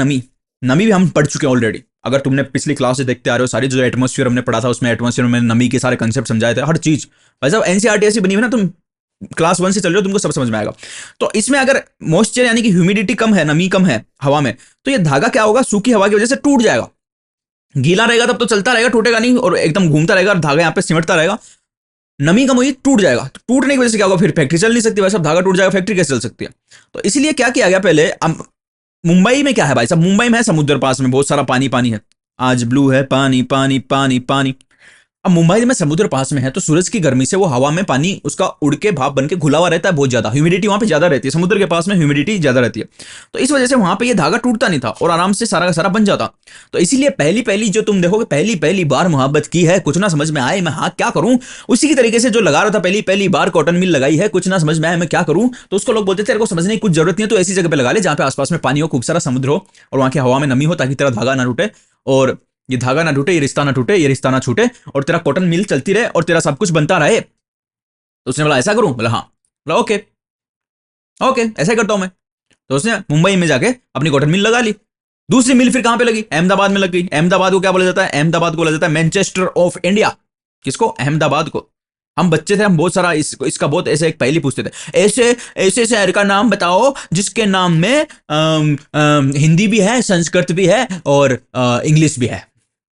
नमी भी हम पढ़ चुके हैं ऑलरेडी। अगर तुमने पिछली क्लास से देखते आ रहे हो, सारी जो एटमॉस्फेयर हमने पढ़ा था उसमें एटमॉस्फेयर में नमी के सारे कंसेप्ट समझाए थे, हर चीज भाई साहब एनसीईआरटी ऐसी बनी हुई ना, तुम क्लास 1 से चल रहे हो, तुमको सब समझ में आएगा। तो इसमें अगर मॉइस्चर यानी कि ह्यूमिडिटी कम है, नमी कम है हवा में, तो ये धागा क्या होगा, सूखी हवा की वजह से टूट जाएगा। गीला रहेगा तब तो चलता रहेगा, टूटेगा नहीं, और एकदम घूमता रहेगा और धागा यहाँ पे सिमटता रहेगा। नमी कम हुई, टूट जाएगा। तो टूटने की वजह से क्या होगा, फिर फैक्ट्री चल नहीं सकती भाई साहब, धागा टूट जाएगा, फैक्ट्री कैसे चल सकती है। तो इसलिए क्या किया गया पहले, मुंबई में क्या है भाई साहब, मुंबई में है समुद्र पास में, बहुत सारा पानी पानी है, आज ब्लू है पानी पानी पानी पानी। अब मुंबई में समुद्र पास में है तो सूरज की गर्मी से वो हवा में पानी उसका उड़ के भाप बन के घुला हुआ रहता है, बहुत ज्यादा ह्यूमिडिटी वहां पे ज्यादा रहती है, समुद्र के पास में ह्यूमिडिटी ज्यादा रहती है। तो इस वजह से वहां पे ये धागा टूटता नहीं था और आराम से सारा का सारा बन जाता। तो इसीलिए पहली पहली जो तुम देखोगे, पहली पहली बार मोहब्बत की है, कुछ ना समझ में आए मैं हाँ क्या करूं, उसी की तरीके से जो लगा रहा था पहली पहली बार कॉटन मिल लगाई है, कुछ ना समझ में आए मैं क्या करूं, तो उसको लोग बोलते थे तेरे को समझने की कुछ जरूरत नहीं है, तो ऐसी जगह पे लगा ले जहां पे आसपास में पानी हो, खूब सारा समुद्र हो और वहां की हवा में नमी हो, ताकि तेरा धागा ना टूटे और ये धागा ना टूटे, ये रिश्ता ना टूटे, ये रिश्ता ना छूटे, और तेरा कॉटन मिल चलती रहे और तेरा सब कुछ बनता रहे। तो उसने बोला ऐसा करूं, बोला हाँ, बोला ओके ओके ऐसा ही करता हूं मैं। तो उसने मुंबई में जाके अपनी कॉटन मिल लगा ली। दूसरी मिल फिर कहां पे लगी, अहमदाबाद में लग गई। अहमदाबाद को क्या बोला जाता है, अहमदाबाद को बोला जाता है मैनचेस्टर ऑफ इंडिया। किसको, अहमदाबाद को। हम बच्चे थे, हम बहुत सारा इसका बहुत ऐसे एक पहली पूछते थे, ऐसे ऐसे शहर का नाम बताओ जिसके नाम में हिंदी भी है, संस्कृत भी है और इंग्लिश भी है।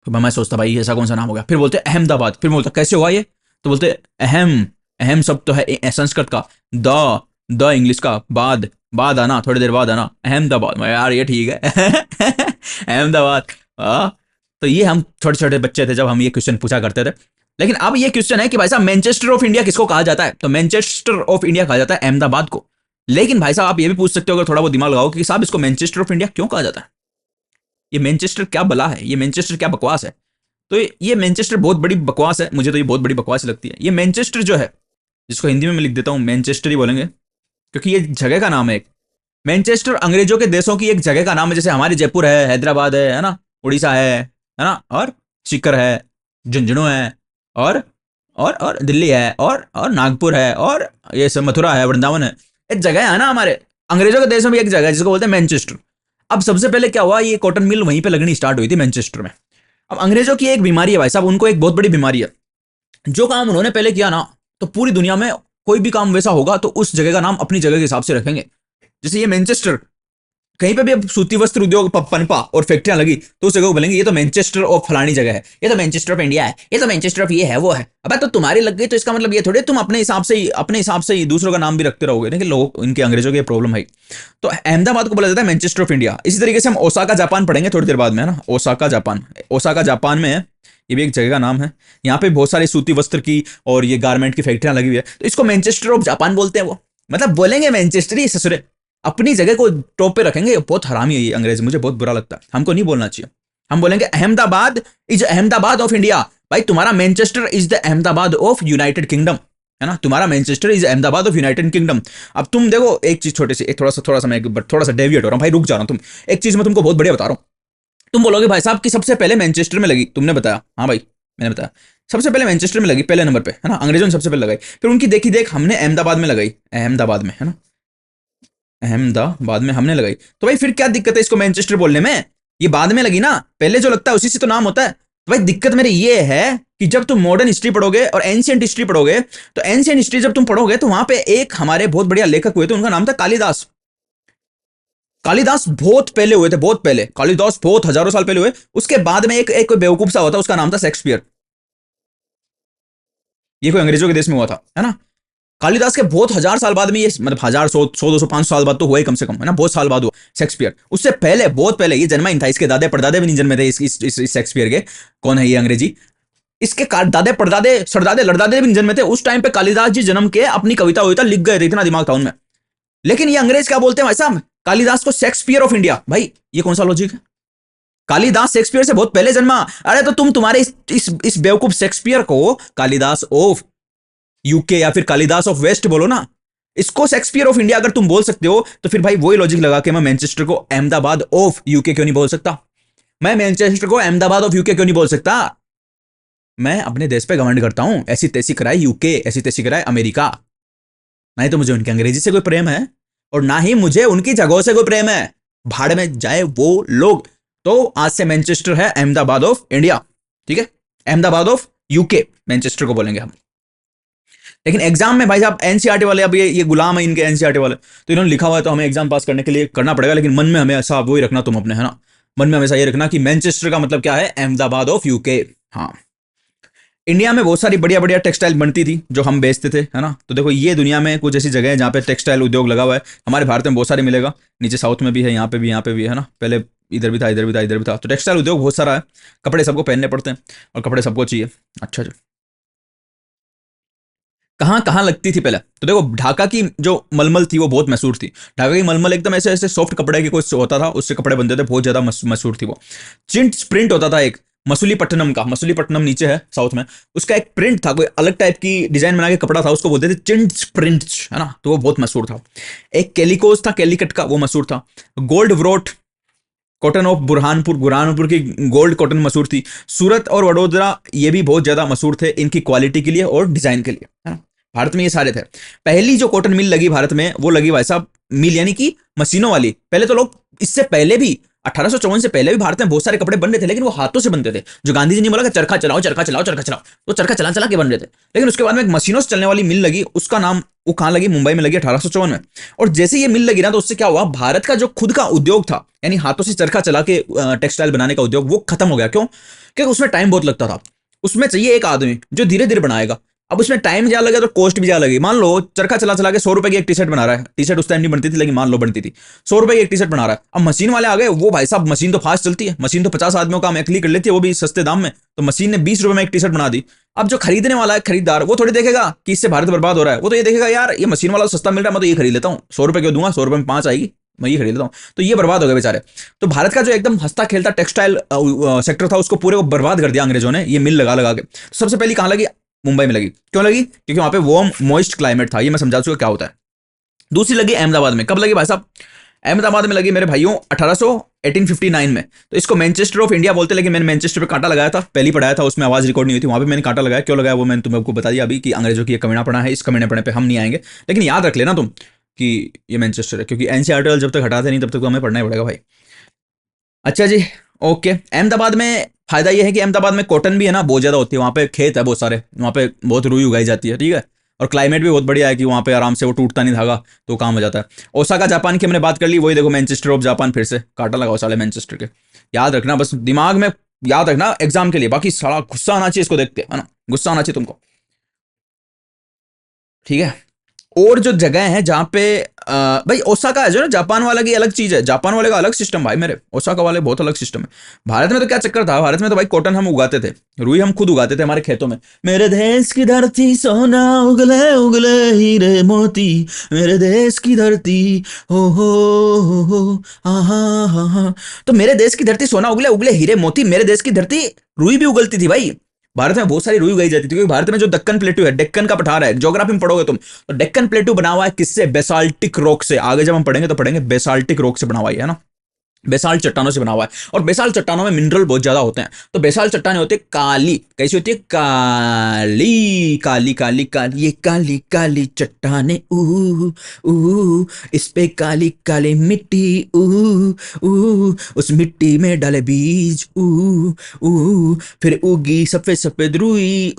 तो मैं सोचता भाई ऐसा कौन सा नाम हो गया, फिर बोलते अहमदाबाद, फिर बोलता कैसे हुआ ये, तो बोलते अहम शब्द तो है संस्कृत का, द इंग्लिश का, बाद आना, थोड़ी देर बाद आना, अहमदाबाद। यार ये ठीक है अहमदाबाद। तो ये हम छोटे छोटे बच्चे थे जब हम ये क्वेश्चन पूछा करते थे। लेकिन अब ये क्वेश्चन है कि भाई साहब मैनचेस्टर ऑफ इंडिया किसको कहा जाता है, तो मैनचेस्टर ऑफ इंडिया कहा जाता है अहमदाबाद को। लेकिन भाई साहब आप ये भी पूछ सकते हो अगर थोड़ा बहुत दिमाग लगाओ कि साहब इसको मैनचेस्टर ऑफ इंडिया क्यों कहा जाता है, ये मैनचेस्टर क्या बला है, ये मैनचेस्टर क्या बकवास है। तो ये मैनचेस्टर बहुत बड़ी बकवास है, मुझे तो ये बहुत बड़ी बकवास लगती है। ये मैनचेस्टर जो है, जिसको हिंदी में मैं लिख देता हूं मैनचेस्टर ही बोलेंगे, क्योंकि ये जगह का नाम है एक। मैनचेस्टर अंग्रेजों के देशों की एक जगह का नाम है, जैसे हमारी जयपुर है, हैदराबाद है ना, उड़ीसा है ना, और सीकर है, झुंझुनू है, और दिल्ली है, और नागपुर है, और ये सब मथुरा है, वृंदावन है। एक जगह है ना हमारे अंग्रेजों के देशों में, एक जगह है जिसको बोलते हैं मैनचेस्टर। अब सबसे पहले क्या हुआ, ये कॉटन मिल वहीं पे लगनी स्टार्ट हुई थी मैनचेस्टर में। अब अंग्रेजों की एक बीमारी है भाई साहब, उनको एक बहुत बड़ी बीमारी है। जो काम उन्होंने पहले किया ना, तो पूरी दुनिया में कोई भी काम वैसा होगा तो उस जगह का नाम अपनी जगह के हिसाब से रखेंगे। जैसे ये मैनचेस्टर, कहीं पे भी अब सूती वस्त्र उद्योग पनपा और फैक्ट्रियां लगी तो उस जगह को बोलेंगे ये तो मैनचेस्टर ऑफ फलानी जगह है, ये तो मैनचेस्टर ऑफ इंडिया है, ये तो मैनचेस्टर ऑफ ये है वो है। अब तो तुम्हारी लग गई तो इसका मतलब ये थोड़े तुम अपने हिसाब से ही दूसरों का नाम भी रखते रहोगे, लेकिन लोग इनके अंग्रेजों की प्रॉब्लम है। तो अहमदाबाद को बोला जाता है मैनचेस्टर ऑफ इंडिया। इसी तरीके से हम ओसाका जापान पढ़ेंगे थोड़ी देर बाद में, है ना। ओसाका जापान में है, ये भी एक जगह का नाम है। यहाँ पे बहुत सारी सूती वस्त्र की और ये गारमेंट की फैक्ट्रियां लगी हुई है, तो इसको मैनचेस्टर ऑफ जापान बोलते हैं। वो मतलब बोलेंगे मैनचेस्टर ही ससुरे, अपनी जगह को टॉप पे रखेंगे। बहुत हरामी है ये अंग्रेज, मुझे बहुत बुरा लगता है, हमको नहीं बोलना चाहिए। हम बोलेंगे Ahmedabad is Ahmedabad of India. भाई तुम्हारा Manchester is the Ahmedabad of United kingdom, है ना। तुम्हारा Manchester is Ahmedabad of United kingdom. अब तुम देखो एक चीज छोटी सी, एक थोड़ा सा मैं थोड़ा सा डेविएट हो रहा हूँ भाई, रुक जा रहा हूँ। तुम एक चीज मैं तुमको बहुत बढ़िया बता रहा हूँ। तुम बोलोगे भाई साहब कि सबसे पहले मैनचेस्टर में लगी, तुमने बताया, हाँ भाई मैंने बताया सबसे पहले मैनचेस्टर में लगी पहले नंबर पे, है ना। अंग्रेजों ने सबसे पहले लगाई, फिर उनकी देखी देख हमने अहमदाबाद में लगाई, अहमदाबाद में, है ना, अहमदाबाद में हमने लगाई। तो भाई फिर क्या दिक्कत है इसको मैनचेस्टर बोलने में, ये बाद में लगी ना, पहले जो लगता है उसी से तो नाम होता है। तो भाई दिक्कत मेरी ये है कि जब तुम मॉडर्न हिस्ट्री पढ़ोगे और एंशियंट हिस्ट्री पढ़ोगे, तो एंशियंट हिस्ट्री जब तुम पढ़ोगे तो वहां पे एक हमारे बहुत बढ़िया लेखक हुए थे, उनका नाम था कालिदास। कालिदास बहुत पहले हुए थे, बहुत पहले, कालिदास बहुत हजारों साल पहले हुए। उसके बाद में एक एक बेवकूफ सा होता, उसका नाम था शेक्सपियर। ये कोई अंग्रेजों के देश में हुआ था, है ना। कालिदास के बहुत हजार साल बाद में ये, मतलब हजार, सौ, 100, 200, 500 साल बाद तो हुआ ही कम से कम, है ना, बहुत साल बाद हुआ शेक्सपियर। उससे पहले बहुत पहले ये जन्मा ही था, इसके दादे परदादे भी नहीं जन्मे थे इस शेक्सपियर के। कौन है ये अंग्रेजी, इसके दादे परदादे सरदादे लड़दादे भी नहीं जन्मे थे। उस टाइम पे कालिदास जी जन्म के अपनी कविता हुई लिख गए थे, इतना दिमाग था उनमें। लेकिन ये अंग्रेज क्या बोलते हैं भाई साहब, कालिदास को शेक्सपियर ऑफ इंडिया। भाई ये कौन सा लॉजिक है, कालिदास शेक्सपियर से बहुत पहले जन्मा। अरे तो तुम तुम्हारे इस बेवकूफ शेक्सपियर को कालिदास ऑफ यूके या फिर कालिदास ऑफ वेस्ट बोलो ना, इसको शेक्सपियर ऑफ इंडिया अगर तुम बोल सकते हो, तो फिर भाई वही लॉजिक लगा के मैं मैनचेस्टर को अहमदाबाद ऑफ यूके क्यों नहीं बोल सकता, मैं मैनचेस्टर को अहमदाबाद ऑफ यूके क्यों नहीं बोल सकता। मैं अपने देश पे घमंड करता हूं, ऐसी तैसी कराए यूके, ऐसी तैसी कराए अमेरिका। नहीं तो मुझे उनकी अंग्रेजी से कोई प्रेम है, और ना ही मुझे उनकी जगहों से कोई प्रेम है, भाड़ में जाए वो लोग। तो आज से मैनचेस्टर है अहमदाबाद ऑफ इंडिया, ठीक है, अहमदाबाद ऑफ यूके मैनचेस्टर को बोलेंगे हम। लेकिन एग्जाम में भाई साहब एनसीईआरटी वाले, अब ये गुलाम है इनके एनसीईआरटी वाले, तो इन्होंने लिखा हुआ है तो हमें एग्जाम पास करने के लिए करना पड़ेगा। लेकिन मन में हमें ऐसा वही रखना तुम अपने, है ना, मन में हमेशा ये रखना कि मैनचेस्टर का मतलब क्या है, अहमदाबाद ऑफ यूके। हाँ, इंडिया में बहुत सारी बढ़िया बढ़िया टेक्सटाइल बनती थी जो हम बेचते थे, है ना। तो देखो ये दुनिया में कुछ ऐसी जगह है जहाँ पे टेक्सटाइल उद्योग लगा हुआ है, हमारे भारत में बहुत सारे मिलेगा, नीचे साउथ में भी है, यहाँ पे भी, यहाँ पे भी है ना, पहले इधर भी था, इधर भी था, इधर भी था। तो टेक्सटाइल उद्योग बहुत सारा है, कपड़े सबको पहनने पड़ते हैं और कपड़े सबको चाहिए। अच्छा जी, कहाँ कहाँ लगती थी पहले, तो देखो ढाका की जो मलमल थी वो बहुत मशहूर थी। ढाका की मलमल एकदम ऐसे ऐसे सॉफ्ट कपड़े की कुछ होता था, उससे कपड़े बनते थे, बहुत ज्यादा मशहूर थी वो। चिंट प्रिंट होता था एक, मसूलीपट्टनम का, मसूलीपट्टनम नीचे है साउथ में, उसका एक प्रिंट था, कोई अलग टाइप की डिजाइन बना के कपड़ा था, उसको बोलते थे चिंट प्रिंट, है ना, तो वो बहुत मशहूर था। एक कैलिकोस था, कैलिकट का, वो मशहूर था। Gold wrought cotton of Burhanpur, Burhanpur की गोल्ड कॉटन मशहूर थी। सूरत और वडोदरा ये भी बहुत ज्यादा मशहूर थे इनकी क्वालिटी के लिए और डिजाइन के लिए, है ना। भारत में ये सारे थे। पहली जो कॉटन मिल लगी भारत में वो लगी भाई साहब मिल, यानी कि मशीनों वाली। पहले तो लोग इससे पहले भी 1854 से पहले भी भारत में बहुत सारे कपड़े बन रहे थे, लेकिन वो हाथों से बनते थे। जो गांधी जी ने बोला कि चरखा चलाओ चरखा चलाओ चरखा चलाओ, तो चरखा चला चला के बन रहे थे। लेकिन उसके बाद में एक मशीनों से चलने वाली मिल लगी, उसका नाम वो कहाँ लगी, मुंबई में लगी 1854 में। और जैसे ये मिल लगी ना, तो उससे क्या हुआ, भारत का जो खुद का उद्योग था, यानी हाथों से चरखा चला के टेक्सटाइल बनाने का उद्योग, वो खत्म हो गया। क्यों, क्योंकि उसमें टाइम बहुत लगता था। उसमें चाहिए एक आदमी जो धीरे धीरे बनाएगा। अब उसमें टाइम ज्यादा लगे तो कॉस्ट भी ज्यादा लगी। मान लो चरखा चला चला के 100 रुपए की एक टी शर्ट बना रहा है, टी शर्ट उस टाइम नहीं बनती थी लेकिन मान लो बनती थी, 100 रुपए की एक टी शर्ट बना रहा है। अब मशीन वाले आ गए, वो भाई साहब मशीन तो फास्ट चलती है, मशीन तो 50 आदमियों का काम अकेली कर लेती है, वो भी सस्ते दाम में। तो मशीन ने 20 रुपए में एक टी शर्ट बना दी। अब जो खरीदने वाला है खरीदार, वो थोड़ी देखेगा कि इससे भारत बर्बाद हो रहा है, वो तो ये देखेगा यार ये मशीन वाला सस्ता मिल रहा है, मैं तो ये खरीद लेता हूँ, 100 रुपए क्यों दूंगा, 100 रुपए में 5 आएगी, मैं ये खरीद लेता हूँ। तो ये बर्बाद हो गए बेचारे। तो भारत का जो एकदम हंसता खेलता टेक्सटाइल सेक्टर था, उसको पूरे को बर्बाद कर दिया अंग्रेजों ने, ये मिल लगा लगा के। तो सबसे पहली कहाँ लगी, मुंबई में लगी। क्यों लगी, क्योंकि वहां पे वार्म मॉइस्ट क्लाइमेट था, ये मैं समझा चुका क्या होता है। दूसरी लगी अहमदाबाद में। कब लगी भाई साहब, अहमदाबाद में लगी मेरे भाइयों 1859 में। तो इसको मैनचेस्टर ऑफ इंडिया बोलते, लेकिन मैंने मैनचेस्टर पे कांटा लगाया था, पहली पढ़ाया था, उसमें आवाज रिकॉर्ड नहीं हुई थी, वहां पे मैंने कांटा लगाया। क्यों लगाया वो मैंने तुम्हें बता दिया अभी, कि अंग्रेजों की ये कमीनापना है, इस कमीनापने पे हम नहीं आएंगे। लेकिन याद रख लेना तुम कि ये मैनचेस्टर है, क्योंकि एनसीईआरटी जब तक हटाते नहीं तब तक तो हमें पढ़ना ही पड़ेगा भाई। अच्छा जी, ओके। अहमदाबाद में फायदा ये है कि अहमदाबाद में कॉटन भी है ना, बहुत ज्यादा होती है, वहाँ पे खेत है बहुत सारे, वहाँ पे बहुत रुई उगाई जाती है, ठीक है। और क्लाइमेट भी बहुत बढ़िया है कि वहाँ पे आराम से वो टूटता नहीं धागा, तो काम हो जाता है। ओसाका जापान की हमने बात कर ली, वही देखो मैनचेस्टर ऑफ जापान, फिर से काटा लगाओ साले मैनचेस्टर के। याद रखना, बस दिमाग में याद रखना एग्जाम के लिए, बाकी सारा गुस्सा आना चाहिए इसको देखते, है ना, गुस्सा आना चाहिए तुमको, ठीक है। और जो जगह है जहाँ पे भाई ओसाका है जो ना, जापान वाला की अलग चीज है, जापान वाले का अलग सिस्टम भाई, मेरे ओसाका वाले बहुत अलग सिस्टम है। भारत में तो क्या चक्कर था, भारत में तो भाई कॉटन हम उगाते थे, रुई हम खुद उगाते थे हमारे खेतों में। मेरे देश की धरती सोना उगले उगले हीरे मोती, मेरे देश की धरती हो आहा हा। तो मेरे देश की धरती सोना उगले उगले हीरे मोती, मेरे देश की धरती रुई भी उगलती थी भाई। भारत में बहुत सारी रुई उगाई जाती थी, क्योंकि भारत में जो दक्कन प्लेटू है, डेक्कन का पठार है, ज्योग्राफी में पढ़ोगे तुम, तो डेक्कन प्लेटू बना हुआ है किससे? बेसाल्टिक रॉक से। आगे जब हम पढ़ेंगे तो पढ़ेंगे बेसाल्टिक रॉक से बना हुआ है ना, बेसाल्ट चट्टानों से बना हुआ है। और बेसाल्ट चट्टानों में मिनरल बहुत ज्यादा होते हैं। तो बेसाल्ट चट्टानें होती है काली, कैसी होती है? काली काली काली काली, ये काली काली चट्टानें, इस पे काली काली मिट्टी, उस मिट्टी में डाले बीज, फिर उगी सफेद सफेद रुई,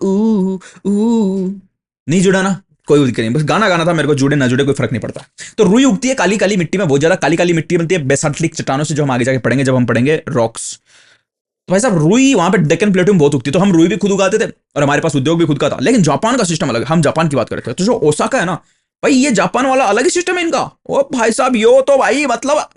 नहीं जुड़ा ना? कोई दिक्कत नहीं, बस गाना गाना था मेरे को, जुड़े ना जुड़े कोई फर्क नहीं पड़ता। तो रुई उगती है काली काली मिट्टी में, बहुत ज्यादा काली काली मिट्टी बनती है बेसाल्टिक चट्टानों से, जो हम आगे जाके पढ़ेंगे जब हम पढ़ेंगे रॉक्स। तो भाई साहब रुई वहां पे डेक्कन प्लेटू में बहुत उगती है, तो हम रुई भी खुद उगाते थे और हमारे पास उद्योग भी खुद का था। लेकिन जापान का सिस्टम अलग है, हम जापान की बात करते हैं। तो जो ओसाका है ना भाई, ये जापान वाला अलग ही सिस्टम है इनका। ओ भाई साहब, यो तो भाई मतलब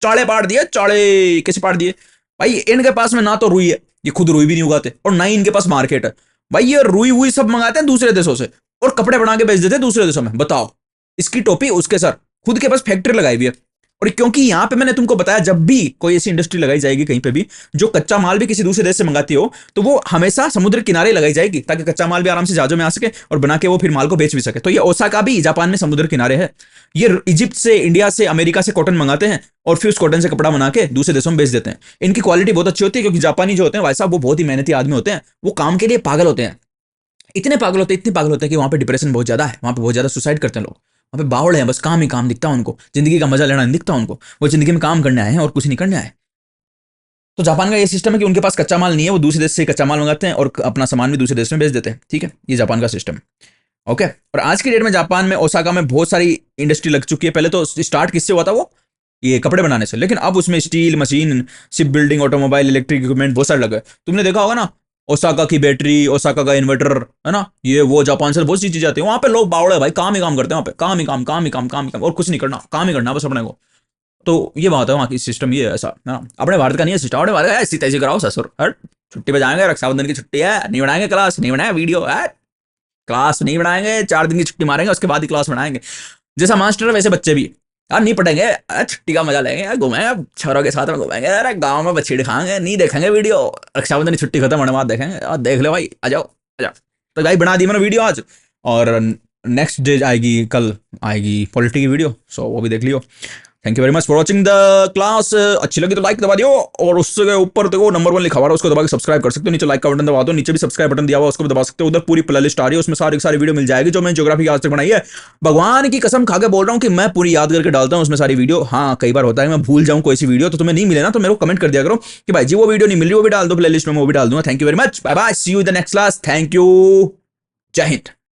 चाड़े पाड़ दिए, चाड़े कैसे पाड़ दिए भाई। इनके पास में ना तो रुई है, ये खुद रुई भी नहीं उगाते, और ना ही इनके पास मार्केट है भाई। ये रुई वुई सब मंगाते हैं दूसरे देशों से और कपड़े बना के बेच देते हैं दूसरे देशों में। बताओ, इसकी टोपी उसके सर, खुद के पास फैक्ट्री लगाई हुई है। और क्योंकि यहां पे मैंने तुमको बताया, जब भी कोई ऐसी इंडस्ट्री लगाई जाएगी कहीं पे भी, जो कच्चा माल भी किसी दूसरे देश से मंगाती हो, तो वो हमेशा समुद्र किनारे लगाई जाएगी, ताकि कच्चा माल भी आराम से जहाजों में आ सके और बना के वो फिर माल को बेच भी सके। तो ये ओसाका भी जापान में समुद्र किनारे है। ये इजिप्ट से, इंडिया से, अमेरिका से कॉटन मंगाते हैं और फिर उस कॉटन से कपड़ा बना के दूसरे देशों में बेच देते हैं। इनकी क्वालिटी बहुत अच्छी होती है, क्योंकि जापानी जो होते हैं भाई साहब, वो बहुत ही मेहनती आदमी होते हैं। वो काम के लिए पागल होते हैं, इतने पागल होते हैं, इतने पागल होते हैं कि वहां पे डिप्रेशन बहुत ज्यादा है, वहां पे बहुत ज्यादा सुसाइड करते हैं लोग। वहां पे बावड़ है, बस काम ही काम दिखता है उनको, जिंदगी का मजा लेना नहीं दिखता उनको। वो जिंदगी में काम करने आए हैं और कुछ नहीं करने आए। तो जापान का ये सिस्टम है कि उनके पास कच्चा माल नहीं है, वो दूसरे देश से कच्चा माल मंगाते हैं और अपना सामान भी दूसरे देश में बेच देते हैं। ठीक है, ये जापान का सिस्टम। ओके, और आज की डेट में जापान में ओसाका में बहुत सारी इंडस्ट्री लग चुकी है। पहले तो स्टार्ट किससे हुआ था? वो ये कपड़े बनाने से, लेकिन अब उसमें steel machine, ship building, automobile, electric equipment बहुत सारे लगे। तुमने देखा होगा ना, ओसाका की बैटरी, ओसाका का इन्वर्टर, है ना, ये वो जापान से बहुत सी चीजें आती है। वहां पे लोग बावड़े भाई, काम ही काम करते हैं वहां पे, काम ही काम, काम ही काम, काम ही काम, और कुछ नहीं करना, काम ही करना बस अपने को। तो ये बात है वहाँ की, सिस्टम ये है ऐसा, है ना। अपने भारत का नहीं है सिस्टम, अपने भारत का ऐसी तैसी कराओ ससुर, हट छुट्टी पे जाएंगे, रक्षाबंधन की छुट्टी है, नहीं बनाएंगे क्लास, नहीं बनाएंगे वीडियो, है क्लास नहीं बनाएंगे, 4 दिन की छुट्टी मारेंगे, उसके बाद ही क्लास बनाएंगे। जैसा मास्टर है वैसे बच्चे भी, यार नहीं पढ़ेंगे, छुट्टी का मजा लेंगे, यार घूमेंगे छोरों के साथ में, घूमेंगे, अरे गाँव में बच्चे दिखाएंगे, नहीं देखेंगे वीडियो, रक्षाबंधन की छुट्टी खत्म होने बाद देखेंगे। और देख लो भाई, आ जाओ आ जाओ। तो भाई बना दी मैंने वीडियो आज, और नेक्स्ट डे आएगी, कल आएगी पॉलिटी की वीडियो, सो वो भी देख लियो। Thank you very much for watching the class. अच्छी लगी तो लाइक दबा दियो, और उसके ऊपर देखो नंबर 1 लिखा हुआ है, उसको दबा के सब्सक्राइब कर सकते हो। नीचे लाइक का बटन दबा दो, नीचे भी सब्सक्राइब बटन दिया हुआ, उसको भी दबा सकते हो। उधर पूरी प्लेलिस्ट आ रही है, उसमें सारी सारी वीडियो मिल जाएगी जो मैंने ज्योग्राफी की आज तक बनाई है। भगवान की कसम खा के बोल रहा हूँ कि मैं पूरी याद करके डालता हूँ उसमें सारी वीडियो। हाँ, कई बार होता है मैं भूल जाऊँ कोई सी वीडियो, तो तुम्हें नहीं मिले ना, तो मेरे को कमेंट कर दिया करो कि भाई जी वो वीडियो नहीं मिल रही, वो भी डाल दो प्लेलिस्ट में, वो भी डाल दूंगा। Thank you very much, bye bye, see you in the next class. Thank you, जय हिंद।